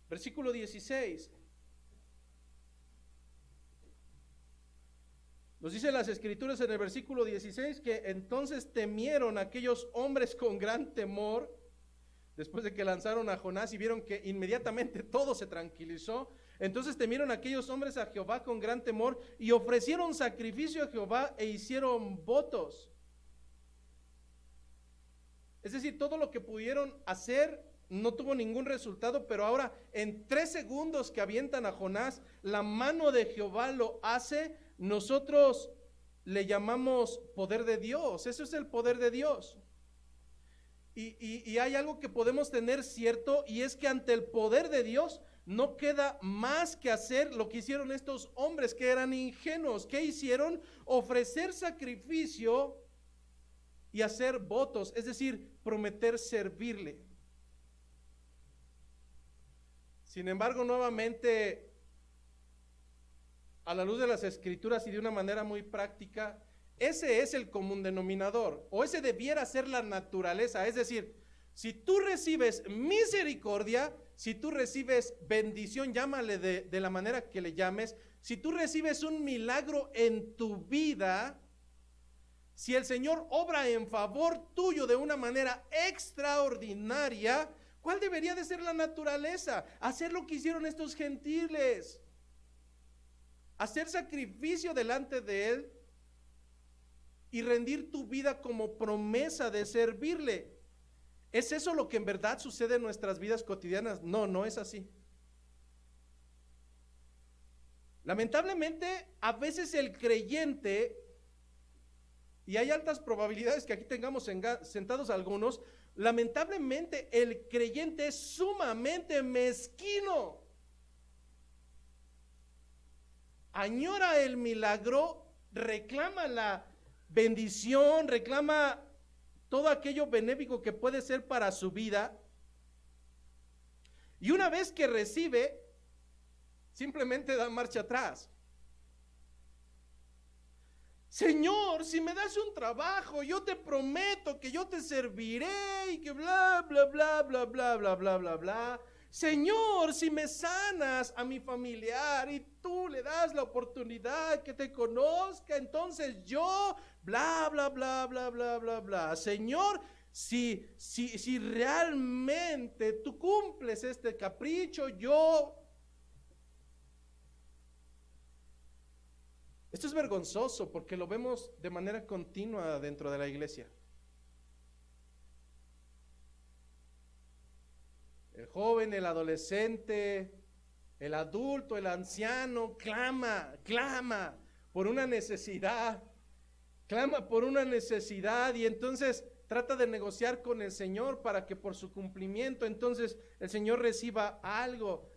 Versículo 16. Nos dice las Escrituras en el versículo 16 que entonces temieron aquellos hombres con gran temor, después de que lanzaron a Jonás y vieron que inmediatamente todo se tranquilizó. Entonces temieron aquellos hombres a Jehová con gran temor y ofrecieron sacrificio a Jehová e hicieron votos. Es decir, todo lo que pudieron hacer no tuvo ningún resultado, pero ahora en 3 segundos que avientan a Jonás, la mano de Jehová lo hace. Nosotros le llamamos poder de Dios. Eso es el poder de Dios. Y hay algo que podemos tener cierto, y es que ante el poder de Dios no queda más que hacer lo que hicieron estos hombres que eran ingenuos. ¿Qué hicieron? Ofrecer sacrificio y hacer votos, es decir, prometer servirle. Sin embargo, nuevamente, a la luz de las Escrituras y de una manera muy práctica, ese es el común denominador, o ese debiera ser la naturaleza. Es decir, si tú recibes misericordia, si tú recibes bendición, llámale de la manera que le llames, si tú recibes un milagro en tu vida, si el Señor obra en favor tuyo de una manera extraordinaria, ¿cuál debería de ser la naturaleza? Hacer lo que hicieron estos gentiles, hacer sacrificio delante de Él y rendir tu vida como promesa de servirle. ¿Es eso lo que en verdad sucede en nuestras vidas cotidianas? No, no es así. Lamentablemente, a veces el creyente, y hay altas probabilidades que aquí tengamos sentados algunos, lamentablemente el creyente es sumamente mezquino. Añora el milagro, reclama la bendición, reclama todo aquello benéfico que puede ser para su vida, y una vez que recibe, simplemente da marcha atrás. Señor, si me das un trabajo, yo te prometo que yo te serviré y que bla, bla, bla, bla, bla, bla, bla, bla, bla. Señor, si me sanas a mi familiar y tú le das la oportunidad que te conozca, entonces yo, bla, bla, bla, bla, bla, bla, bla. Señor, si realmente tú cumples este capricho, yo... Esto es vergonzoso porque lo vemos de manera continua dentro de la iglesia. El joven, el adolescente, el adulto, el anciano clama por una necesidad, clama por una necesidad y entonces trata de negociar con el Señor para que por su cumplimiento entonces el Señor reciba algo.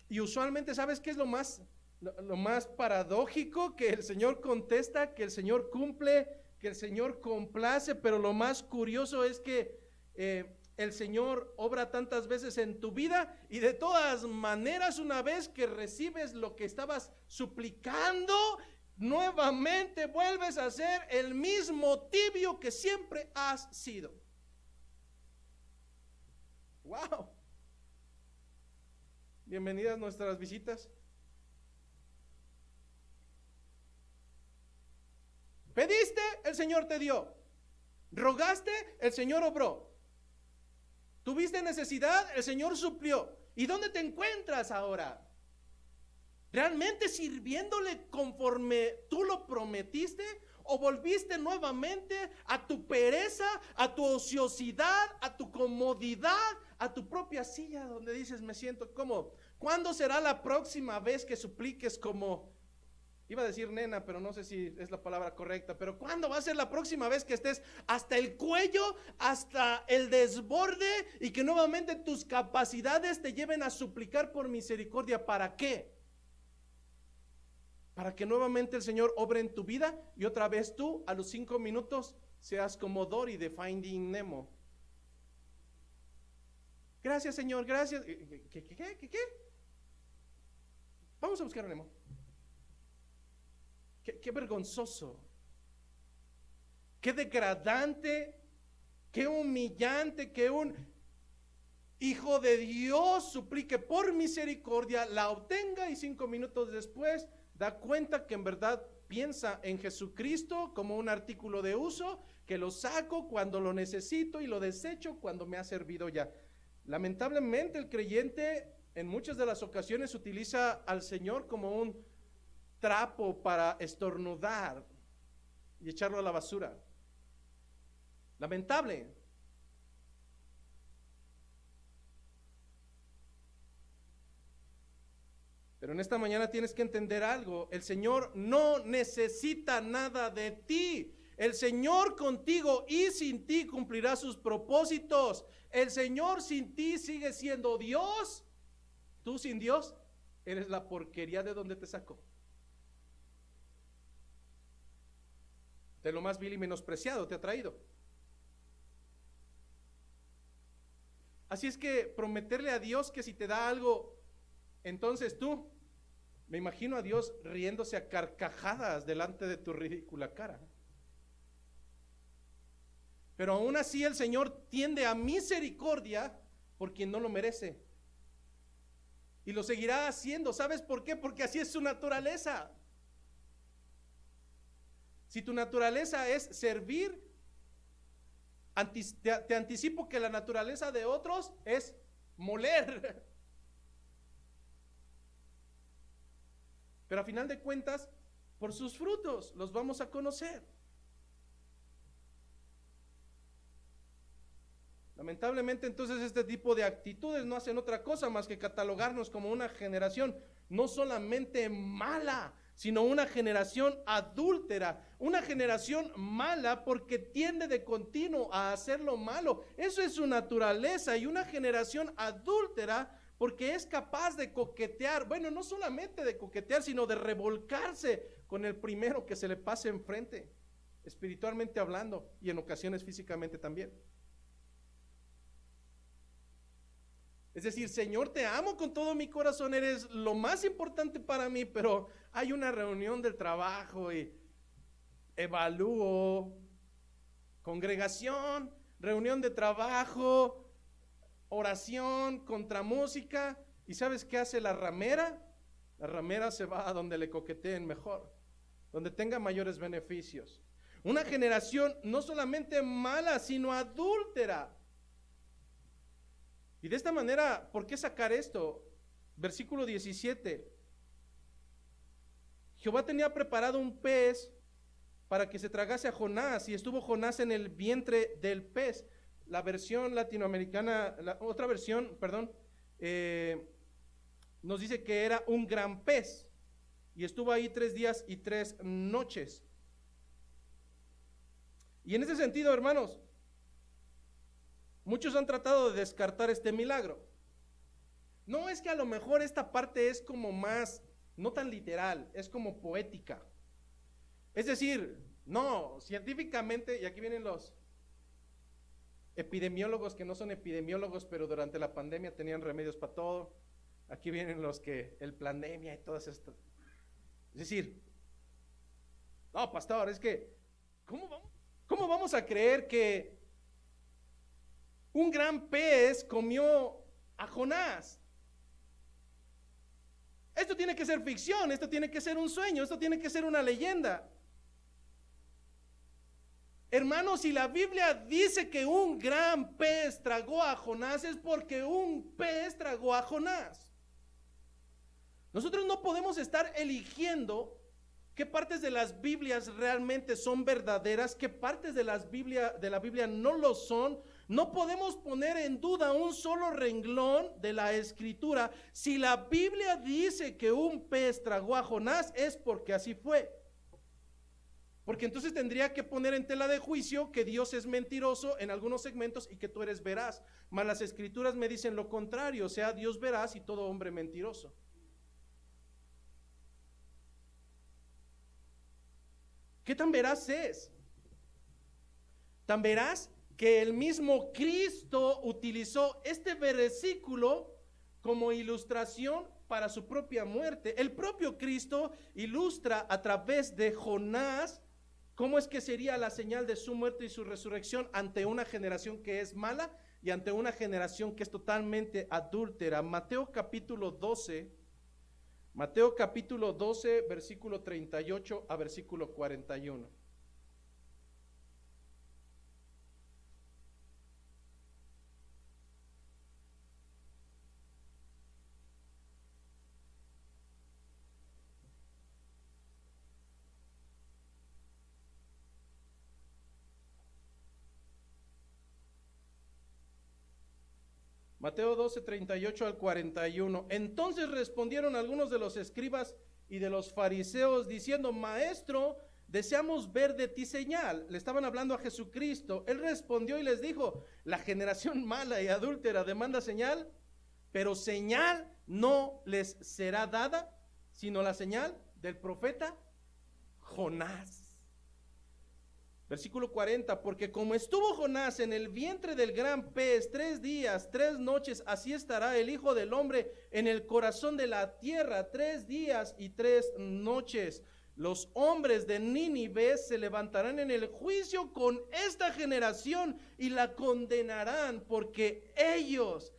Y usualmente, ¿sabes qué es lo más paradójico? Que el Señor contesta, que el Señor cumple, que el Señor complace, pero lo más curioso es que el Señor obra tantas veces en tu vida y de todas maneras, una vez que recibes lo que estabas suplicando, nuevamente vuelves a ser el mismo tibio que siempre has sido. Wow. Bienvenidas nuestras visitas. Pediste, el Señor te dio. Rogaste, el Señor obró. Tuviste necesidad, el Señor suplió. ¿Y dónde te encuentras ahora? ¿Realmente sirviéndole conforme tú lo prometiste? ¿O volviste nuevamente a tu pereza, a tu ociosidad, a tu comodidad, a tu propia silla donde dices me siento cómodo? ¿Cuándo será la próxima vez que supliques como... Iba a decir nena, pero no sé si es la palabra correcta. Pero ¿cuándo va a ser la próxima vez que estés hasta el cuello, hasta el desborde y que nuevamente tus capacidades te lleven a suplicar por misericordia? ¿Para qué? Para que nuevamente el Señor obre en tu vida y otra vez tú a los 5 minutos seas como Dory de Finding Nemo. Gracias, Señor, gracias. ¿Qué? Vamos a buscar a Nemo. Qué vergonzoso, qué degradante, qué humillante que un hijo de Dios suplique por misericordia, la obtenga y 5 minutos después da cuenta que en verdad piensa en Jesucristo como un artículo de uso, que lo saco cuando lo necesito y lo desecho cuando me ha servido ya. Lamentablemente el creyente en muchas de las ocasiones utiliza al Señor como un trapo para estornudar y echarlo a la basura. Lamentable. Pero en esta mañana tienes que entender algo. El Señor no necesita nada de ti. El Señor contigo y sin ti cumplirá sus propósitos. El Señor sin ti sigue siendo Dios. Tú sin Dios eres la porquería de donde te sacó. De lo más vil y menospreciado te ha traído. Así es que prometerle a Dios que si te da algo, entonces tú, me imagino a Dios riéndose a carcajadas delante de tu ridícula cara. Pero aún así el Señor tiende a misericordia por quien no lo merece. Y lo seguirá haciendo. ¿Sabes por qué? Porque así es su naturaleza. Si tu naturaleza es servir, te anticipo que la naturaleza de otros es moler. Pero a final de cuentas, por sus frutos los vamos a conocer. Lamentablemente entonces este tipo de actitudes no hacen otra cosa más que catalogarnos como una generación no solamente mala, sino una generación adúltera, una generación mala porque tiende de continuo a hacer lo malo. Eso es su naturaleza, y una generación adúltera porque es capaz de coquetear, bueno, no solamente de coquetear, sino de revolcarse con el primero que se le pase enfrente, espiritualmente hablando y en ocasiones físicamente también. Es decir, Señor, te amo con todo mi corazón, eres lo más importante para mí, pero hay una reunión del trabajo y evalúo, congregación, reunión de trabajo, oración, contra música. ¿Y sabes qué hace la ramera? La ramera se va a donde le coqueteen mejor, donde tenga mayores beneficios. Una generación no solamente mala, sino adúltera. Y de esta manera, ¿por qué sacar esto? Versículo 17. Jehová tenía preparado un pez para que se tragase a Jonás, y estuvo Jonás en el vientre del pez. La versión latinoamericana, la otra versión, perdón, nos dice que era un gran pez, y estuvo ahí 3 días y 3 noches. Y en ese sentido, hermanos, muchos han tratado de descartar este milagro. No, es que a lo mejor esta parte es como más, no tan literal, es como poética. Es decir, no, científicamente, y aquí vienen los epidemiólogos que no son epidemiólogos, pero durante la pandemia tenían remedios para todo. Aquí vienen los que, el pandemia y todas estas. Es decir, no, pastor, es que, ¿cómo vamos a creer que un gran pez comió a Jonás? Esto tiene que ser ficción, esto tiene que ser un sueño, esto tiene que ser una leyenda. Hermanos, si la Biblia dice que un gran pez tragó a Jonás, es porque un pez tragó a Jonás. Nosotros no podemos estar eligiendo qué partes de las Biblias realmente son verdaderas, qué partes de la Biblia no lo son. No podemos poner en duda un solo renglón de la Escritura. Si la Biblia dice que un pez tragó a Jonás, es porque así fue. Porque entonces tendría que poner en tela de juicio que Dios es mentiroso en algunos segmentos y que tú eres veraz. Mas las Escrituras me dicen lo contrario, o sea, Dios veraz y todo hombre mentiroso. ¿Qué tan veraz es? Tan veraz que el mismo Cristo utilizó este versículo como ilustración para su propia muerte. El propio Cristo ilustra a través de Jonás cómo es que sería la señal de su muerte y su resurrección ante una generación que es mala y ante una generación que es totalmente adúltera. Mateo capítulo 12, versículo 38 a versículo 41. Mateo 12, 38 al 41. Entonces respondieron algunos de los escribas y de los fariseos diciendo: Maestro, deseamos ver de ti señal. Le estaban hablando a Jesucristo. Él respondió y les dijo: la generación mala y adúltera demanda señal, pero señal no les será dada, sino la señal del profeta Jonás. Versículo 40, porque como estuvo Jonás en el vientre del gran pez 3 días, 3 noches, así estará el Hijo del Hombre en el corazón de la tierra 3 días y 3 noches. Los hombres de Nínive se levantarán en el juicio con esta generación y la condenarán, porque ellos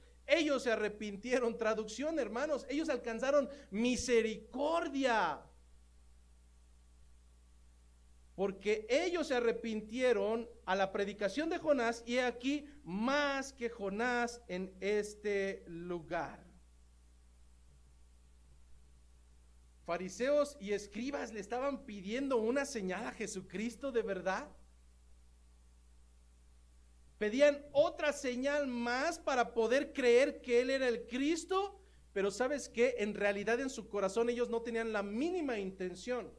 se arrepintieron. Traducción, hermanos, ellos alcanzaron misericordia, porque ellos se arrepintieron a la predicación de Jonás, y aquí más que Jonás en este lugar. Fariseos y escribas le estaban pidiendo una señal a Jesucristo, ¿de verdad? Pedían otra señal más para poder creer que Él era el Cristo, pero ¿sabes qué? En realidad en su corazón ellos no tenían la mínima intención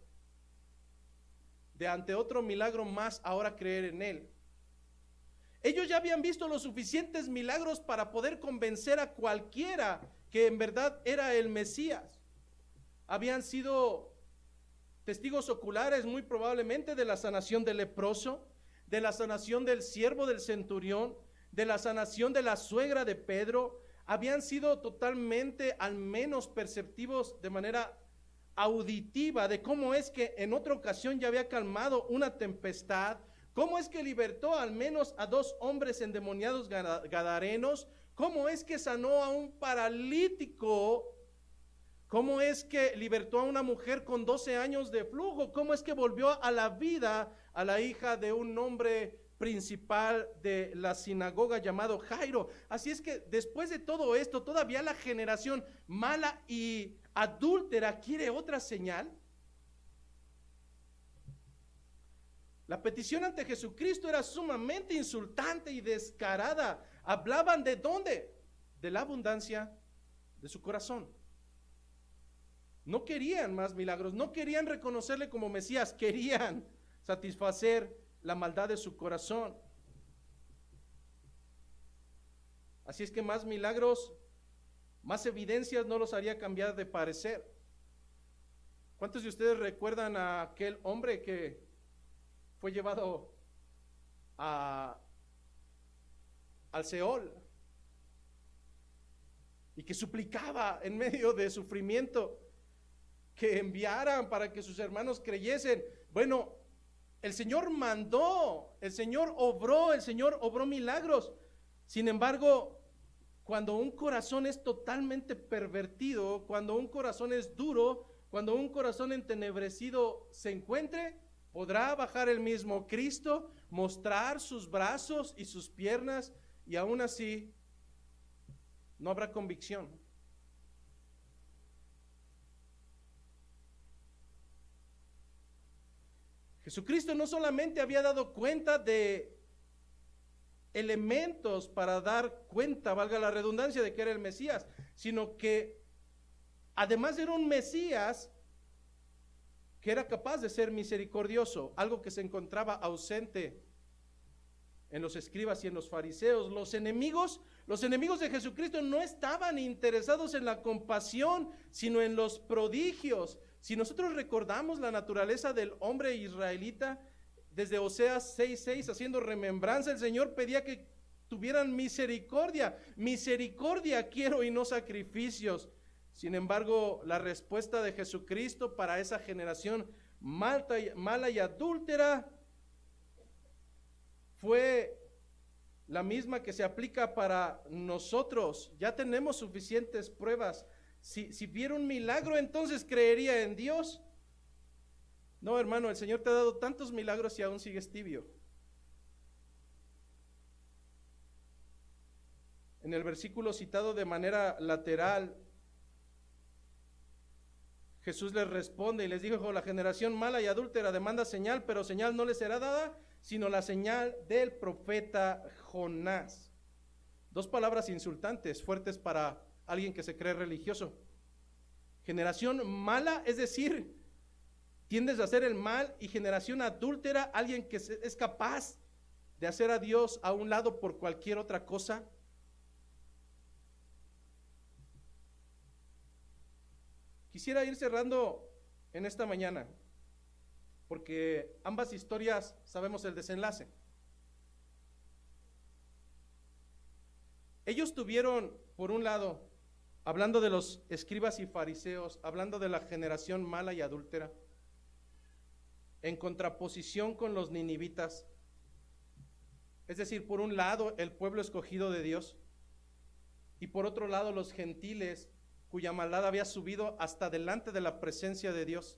de ante otro milagro más ahora creer en Él. Ellos ya habían visto los suficientes milagros para poder convencer a cualquiera que en verdad era el Mesías. Habían sido testigos oculares muy probablemente de la sanación del leproso, de la sanación del siervo del centurión, de la sanación de la suegra de Pedro. Habían sido totalmente al menos perceptivos de manera auditiva de cómo es que en otra ocasión ya había calmado una tempestad, cómo es que libertó al menos a 2 hombres endemoniados gadarenos, cómo es que sanó a un paralítico, cómo es que libertó a una mujer con 12 años de flujo, cómo es que volvió a la vida a la hija de un hombre principal de la sinagoga llamado Jairo. Así es que después de todo esto, todavía la generación mala y adúltera quiere otra señal. La petición ante Jesucristo era sumamente insultante y descarada. Hablaban de ¿dónde? De la abundancia de su corazón. No querían más milagros, no querían reconocerle como Mesías, querían satisfacer la maldad de su corazón. Así es que más milagros, más evidencias no los haría cambiar de parecer. ¿Cuántos de ustedes recuerdan a aquel hombre que fue llevado al Seol y que suplicaba en medio de sufrimiento que enviaran para que sus hermanos creyesen? Bueno, el Señor mandó, el Señor obró milagros. Sin embargo, cuando un corazón es totalmente pervertido, cuando un corazón es duro, cuando un corazón entenebrecido se encuentre, podrá bajar el mismo Cristo, mostrar sus brazos y sus piernas, y aún así no habrá convicción. Jesucristo no solamente había dado cuenta de elementos para dar cuenta, valga la redundancia, de que era el Mesías, sino que además era un Mesías que era capaz de ser misericordioso, algo que se encontraba ausente en los escribas y en los fariseos. Los enemigos de Jesucristo no estaban interesados en la compasión, sino en los prodigios. Si nosotros recordamos la naturaleza del hombre israelita, desde Oseas 6:6, haciendo remembranza, el Señor pedía que tuvieran misericordia. Misericordia quiero y no sacrificios. Sin embargo, la respuesta de Jesucristo para esa generación mala y adúltera fue la misma que se aplica para nosotros. Ya tenemos suficientes pruebas. Si viera un milagro, entonces creería en Dios. No, hermano, el Señor te ha dado tantos milagros y aún sigues tibio. En el versículo citado de manera lateral, Jesús les responde y les dijo: la generación mala y adúltera demanda señal, pero señal no les será dada, sino la señal del profeta Jonás. 2 palabras insultantes, fuertes para alguien que se cree religioso. Generación mala, es decir, tiendes a hacer el mal, y generación adúltera, alguien que es capaz de hacer a Dios a un lado por cualquier otra cosa. Quisiera ir cerrando en esta mañana, porque ambas historias sabemos el desenlace. Ellos tuvieron, por un lado, hablando de los escribas y fariseos, hablando de la generación mala y adúltera, en contraposición con los ninivitas, es decir, por un lado el pueblo escogido de Dios, y por otro lado los gentiles cuya maldad había subido hasta delante de la presencia de Dios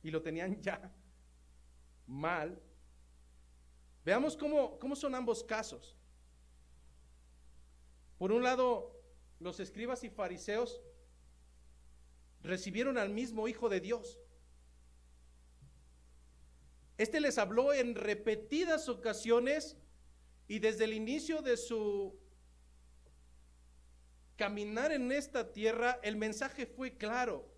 y lo tenían ya mal. Veamos cómo son ambos casos. Por un lado, los escribas y fariseos recibieron al mismo Hijo de Dios. Este les habló en repetidas ocasiones, y desde el inicio de su caminar en esta tierra, el mensaje fue claro.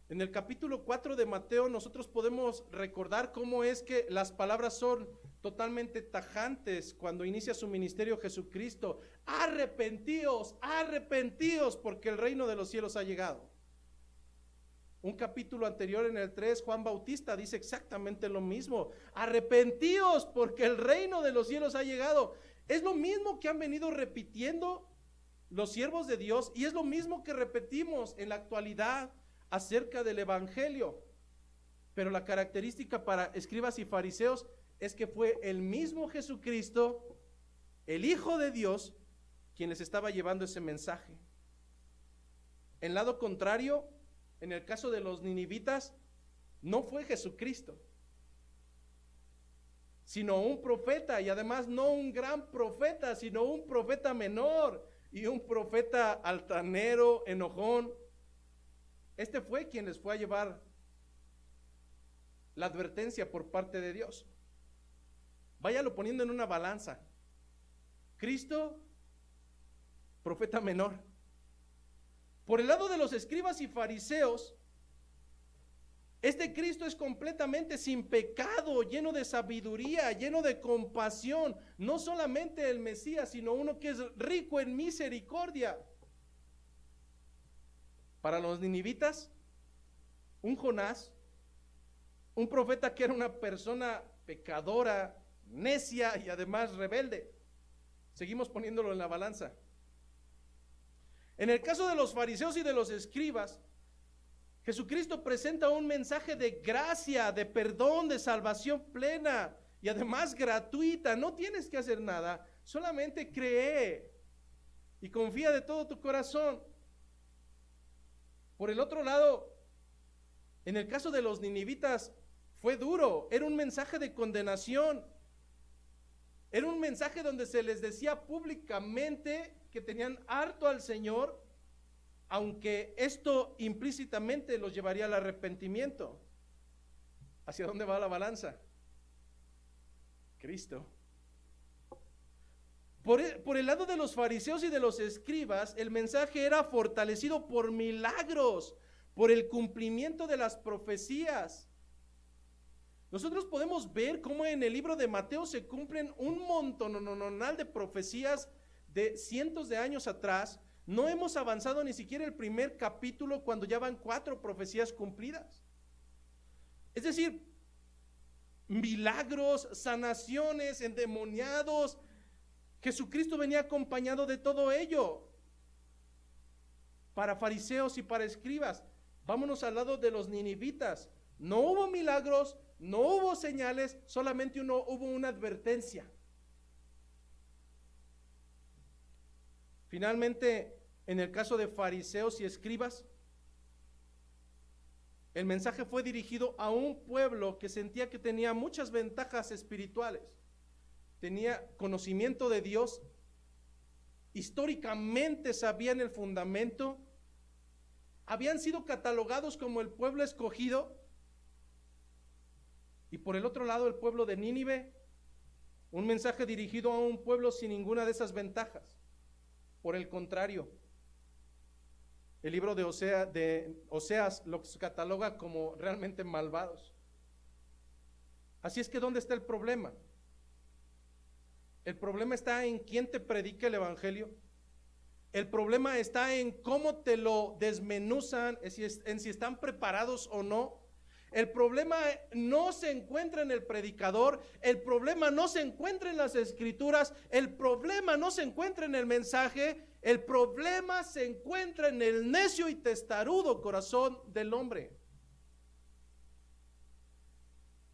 En el capítulo 4 de Mateo nosotros podemos recordar cómo es que las palabras son totalmente tajantes cuando inicia su ministerio Jesucristo: arrepentíos, arrepentíos, porque el reino de los cielos ha llegado. Un capítulo anterior, en el 3, Juan Bautista dice exactamente lo mismo: arrepentíos, porque el reino de los cielos ha llegado. Es lo mismo que han venido repitiendo los siervos de Dios, y es lo mismo que repetimos en la actualidad. acerca del evangelio. Pero la característica para escribas y fariseos es que fue el mismo Jesucristo, el Hijo de Dios, quien les estaba llevando ese mensaje. En lado contrario, en el caso de los ninivitas, no fue Jesucristo, sino un profeta, y además no un gran profeta, sino un profeta menor y un profeta altanero, enojón. Este fue quien les fue a llevar la advertencia por parte de Dios. Váyalo poniendo en una balanza. Cristo, profeta menor. Por el lado de los escribas y fariseos, este Cristo es completamente sin pecado, lleno de sabiduría, lleno de compasión. No solamente el Mesías, sino uno que es rico en misericordia. Para los ninivitas, un Jonás, un profeta que era una persona pecadora, necia y además rebelde. Seguimos poniéndolo en la balanza. En el caso de los fariseos y de los escribas, Jesucristo presenta un mensaje de gracia, de perdón, de salvación plena y además gratuita. No tienes que hacer nada, solamente cree y confía de todo tu corazón. Por el otro lado, en el caso de los ninivitas, fue duro, era un mensaje de condenación. Era un mensaje donde se les decía públicamente que tenían harto al Señor, aunque esto implícitamente los llevaría al arrepentimiento. ¿Hacia dónde va la balanza? Cristo. Por el lado de los fariseos y de los escribas, el mensaje era fortalecido por milagros, por el cumplimiento de las profecías. Nosotros podemos ver cómo en el libro de Mateo se cumplen un montonal de profecías de cientos de años atrás. No hemos avanzado ni siquiera el primer capítulo cuando ya van 4 profecías cumplidas. Es decir, milagros, sanaciones, endemoniados. Jesucristo venía acompañado de todo ello. Para fariseos y para escribas, vámonos al lado de los ninivitas. No hubo milagros, no hubo señales, solamente hubo una advertencia. Finalmente, en el caso de fariseos y escribas, el mensaje fue dirigido a un pueblo que sentía que tenía muchas ventajas espirituales. Tenía conocimiento de Dios, históricamente sabían el fundamento, habían sido catalogados como el pueblo escogido. Y por el otro lado, el pueblo de Nínive, un mensaje dirigido a un pueblo sin ninguna de esas ventajas. Por el contrario, el libro de Oseas los cataloga como realmente malvados. Así es que, ¿dónde está el problema? El problema está en quién te predica el evangelio. El problema está en cómo te lo desmenuzan, en si están preparados o no. El problema no se encuentra en el predicador, el problema no se encuentra en las escrituras, el problema no se encuentra en el mensaje, el problema se encuentra en el necio y testarudo corazón del hombre.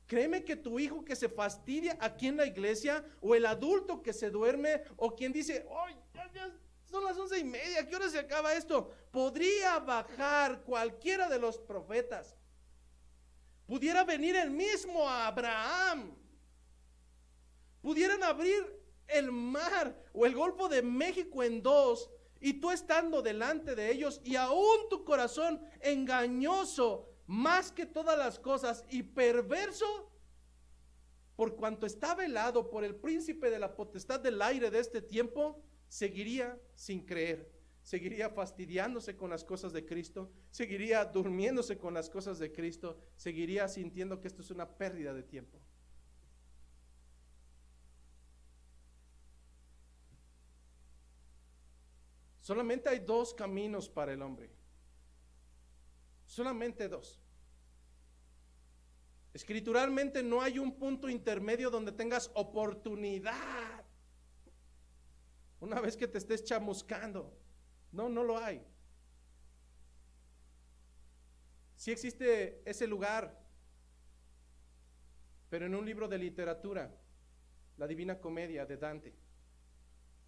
Créeme que tu hijo que se fastidia aquí en la iglesia, o el adulto que se duerme, o quien dice, ¡ay, ya son las 11:30! ¿Qué hora se acaba esto? Podría bajar cualquiera de los profetas. Pudiera venir el mismo Abraham. Pudieran abrir el mar o el Golfo de México en 2, y tú estando delante de ellos, y aún tu corazón engañoso más que todas las cosas y perverso, por cuanto está velado por el príncipe de la potestad del aire de este tiempo, seguiría sin creer, seguiría fastidiándose con las cosas de Cristo, seguiría durmiéndose con las cosas de Cristo, seguiría sintiendo que esto es una pérdida de tiempo. Solamente hay 2 caminos para el hombre. Solamente 2. Escrituralmente no hay un punto intermedio donde tengas oportunidad una vez que te estés chamuscando. No lo hay. Sí existe ese lugar, pero en un libro de literatura, la Divina Comedia de Dante.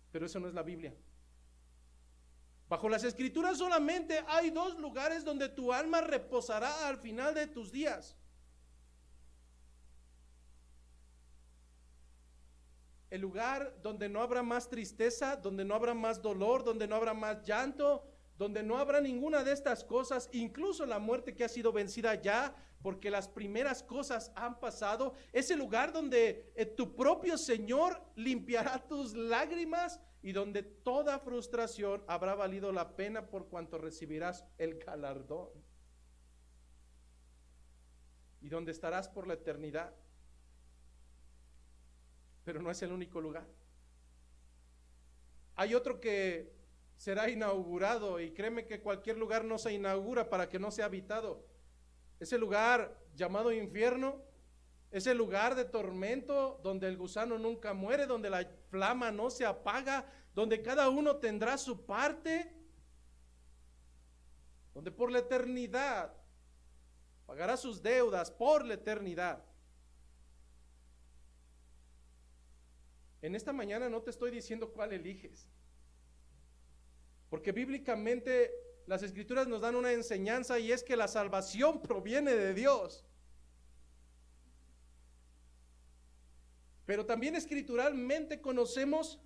Pero eso no es la Biblia. Bajo las Escrituras solamente hay dos lugares donde tu alma reposará al final de tus días. El lugar donde no habrá más tristeza, donde no habrá más dolor, donde no habrá más llanto, donde no habrá ninguna de estas cosas, incluso la muerte que ha sido vencida ya, porque las primeras cosas han pasado. Ese lugar donde tu propio Señor limpiará tus lágrimas y donde toda frustración habrá valido la pena por cuanto recibirás el galardón. Y donde estarás por la eternidad. Pero no es el único lugar. Hay otro que será inaugurado, y créeme que cualquier lugar no se inaugura para que no sea habitado. Ese lugar llamado infierno, ese lugar de tormento donde el gusano nunca muere, donde la flama no se apaga, donde cada uno tendrá su parte, donde por la eternidad pagará sus deudas por la eternidad. En esta mañana no te estoy diciendo cuál eliges, porque bíblicamente las Escrituras nos dan una enseñanza, y es que la salvación proviene de Dios. Pero también escrituralmente conocemos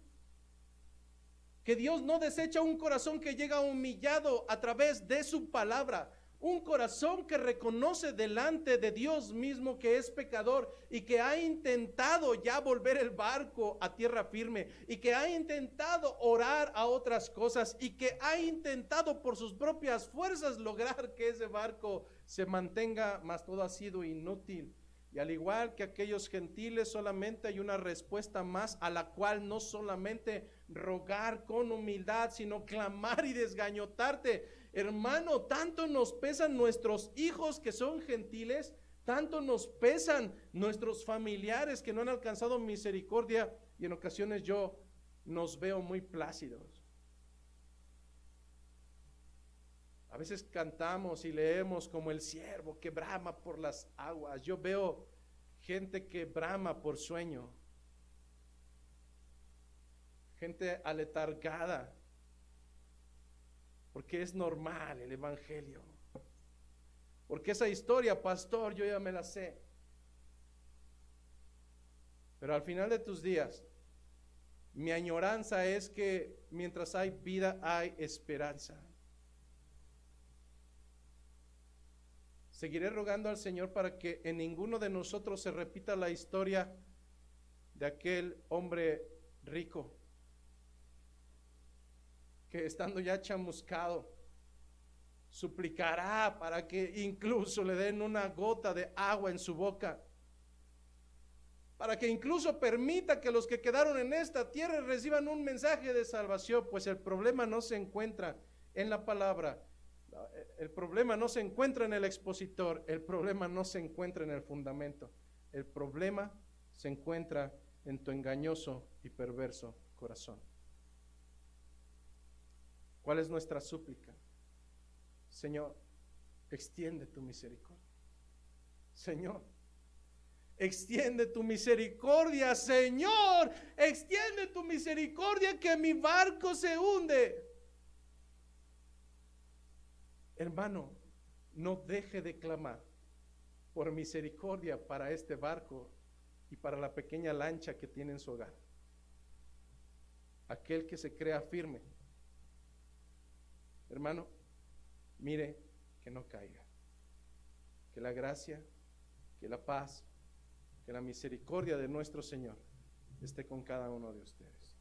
que Dios no desecha un corazón que llega humillado a través de su palabra. Un corazón que reconoce delante de Dios mismo que es pecador y que ha intentado ya volver el barco a tierra firme, y que ha intentado orar a otras cosas, y que ha intentado por sus propias fuerzas lograr que ese barco se mantenga, mas todo ha sido inútil. Y al igual que aquellos gentiles, solamente hay una respuesta más, a la cual no solamente rogar con humildad, sino clamar y desgañotarte. Hermano, tanto nos pesan nuestros hijos que son gentiles, tanto nos pesan nuestros familiares que no han alcanzado misericordia, y en ocasiones yo nos veo muy plácidos. A veces cantamos y leemos como el ciervo que brama por las aguas. Yo veo gente que brama por sueño, gente aletargada, porque es normal el evangelio, porque esa historia, pastor, yo ya me la sé. Pero al final de tus días, mi añoranza es que mientras hay vida hay esperanza. Seguiré rogando al Señor para que en ninguno de nosotros se repita la historia de aquel hombre rico que, estando ya chamuscado, suplicará para que incluso le den una gota de agua en su boca, para que incluso permita que los que quedaron en esta tierra reciban un mensaje de salvación. Pues el problema no se encuentra en la palabra, el problema no se encuentra en el expositor, el problema no se encuentra en el fundamento, el problema se encuentra en tu engañoso y perverso corazón. ¿Cuál es nuestra súplica? Señor, extiende tu misericordia. Señor, extiende tu misericordia. Señor, extiende tu misericordia, que mi barco se hunde. Hermano, no deje de clamar por misericordia para este barco y para la pequeña lancha que tiene en su hogar. Aquel que se crea firme, hermano, mire que no caiga. Que la gracia, que la paz, que la misericordia de nuestro Señor esté con cada uno de ustedes.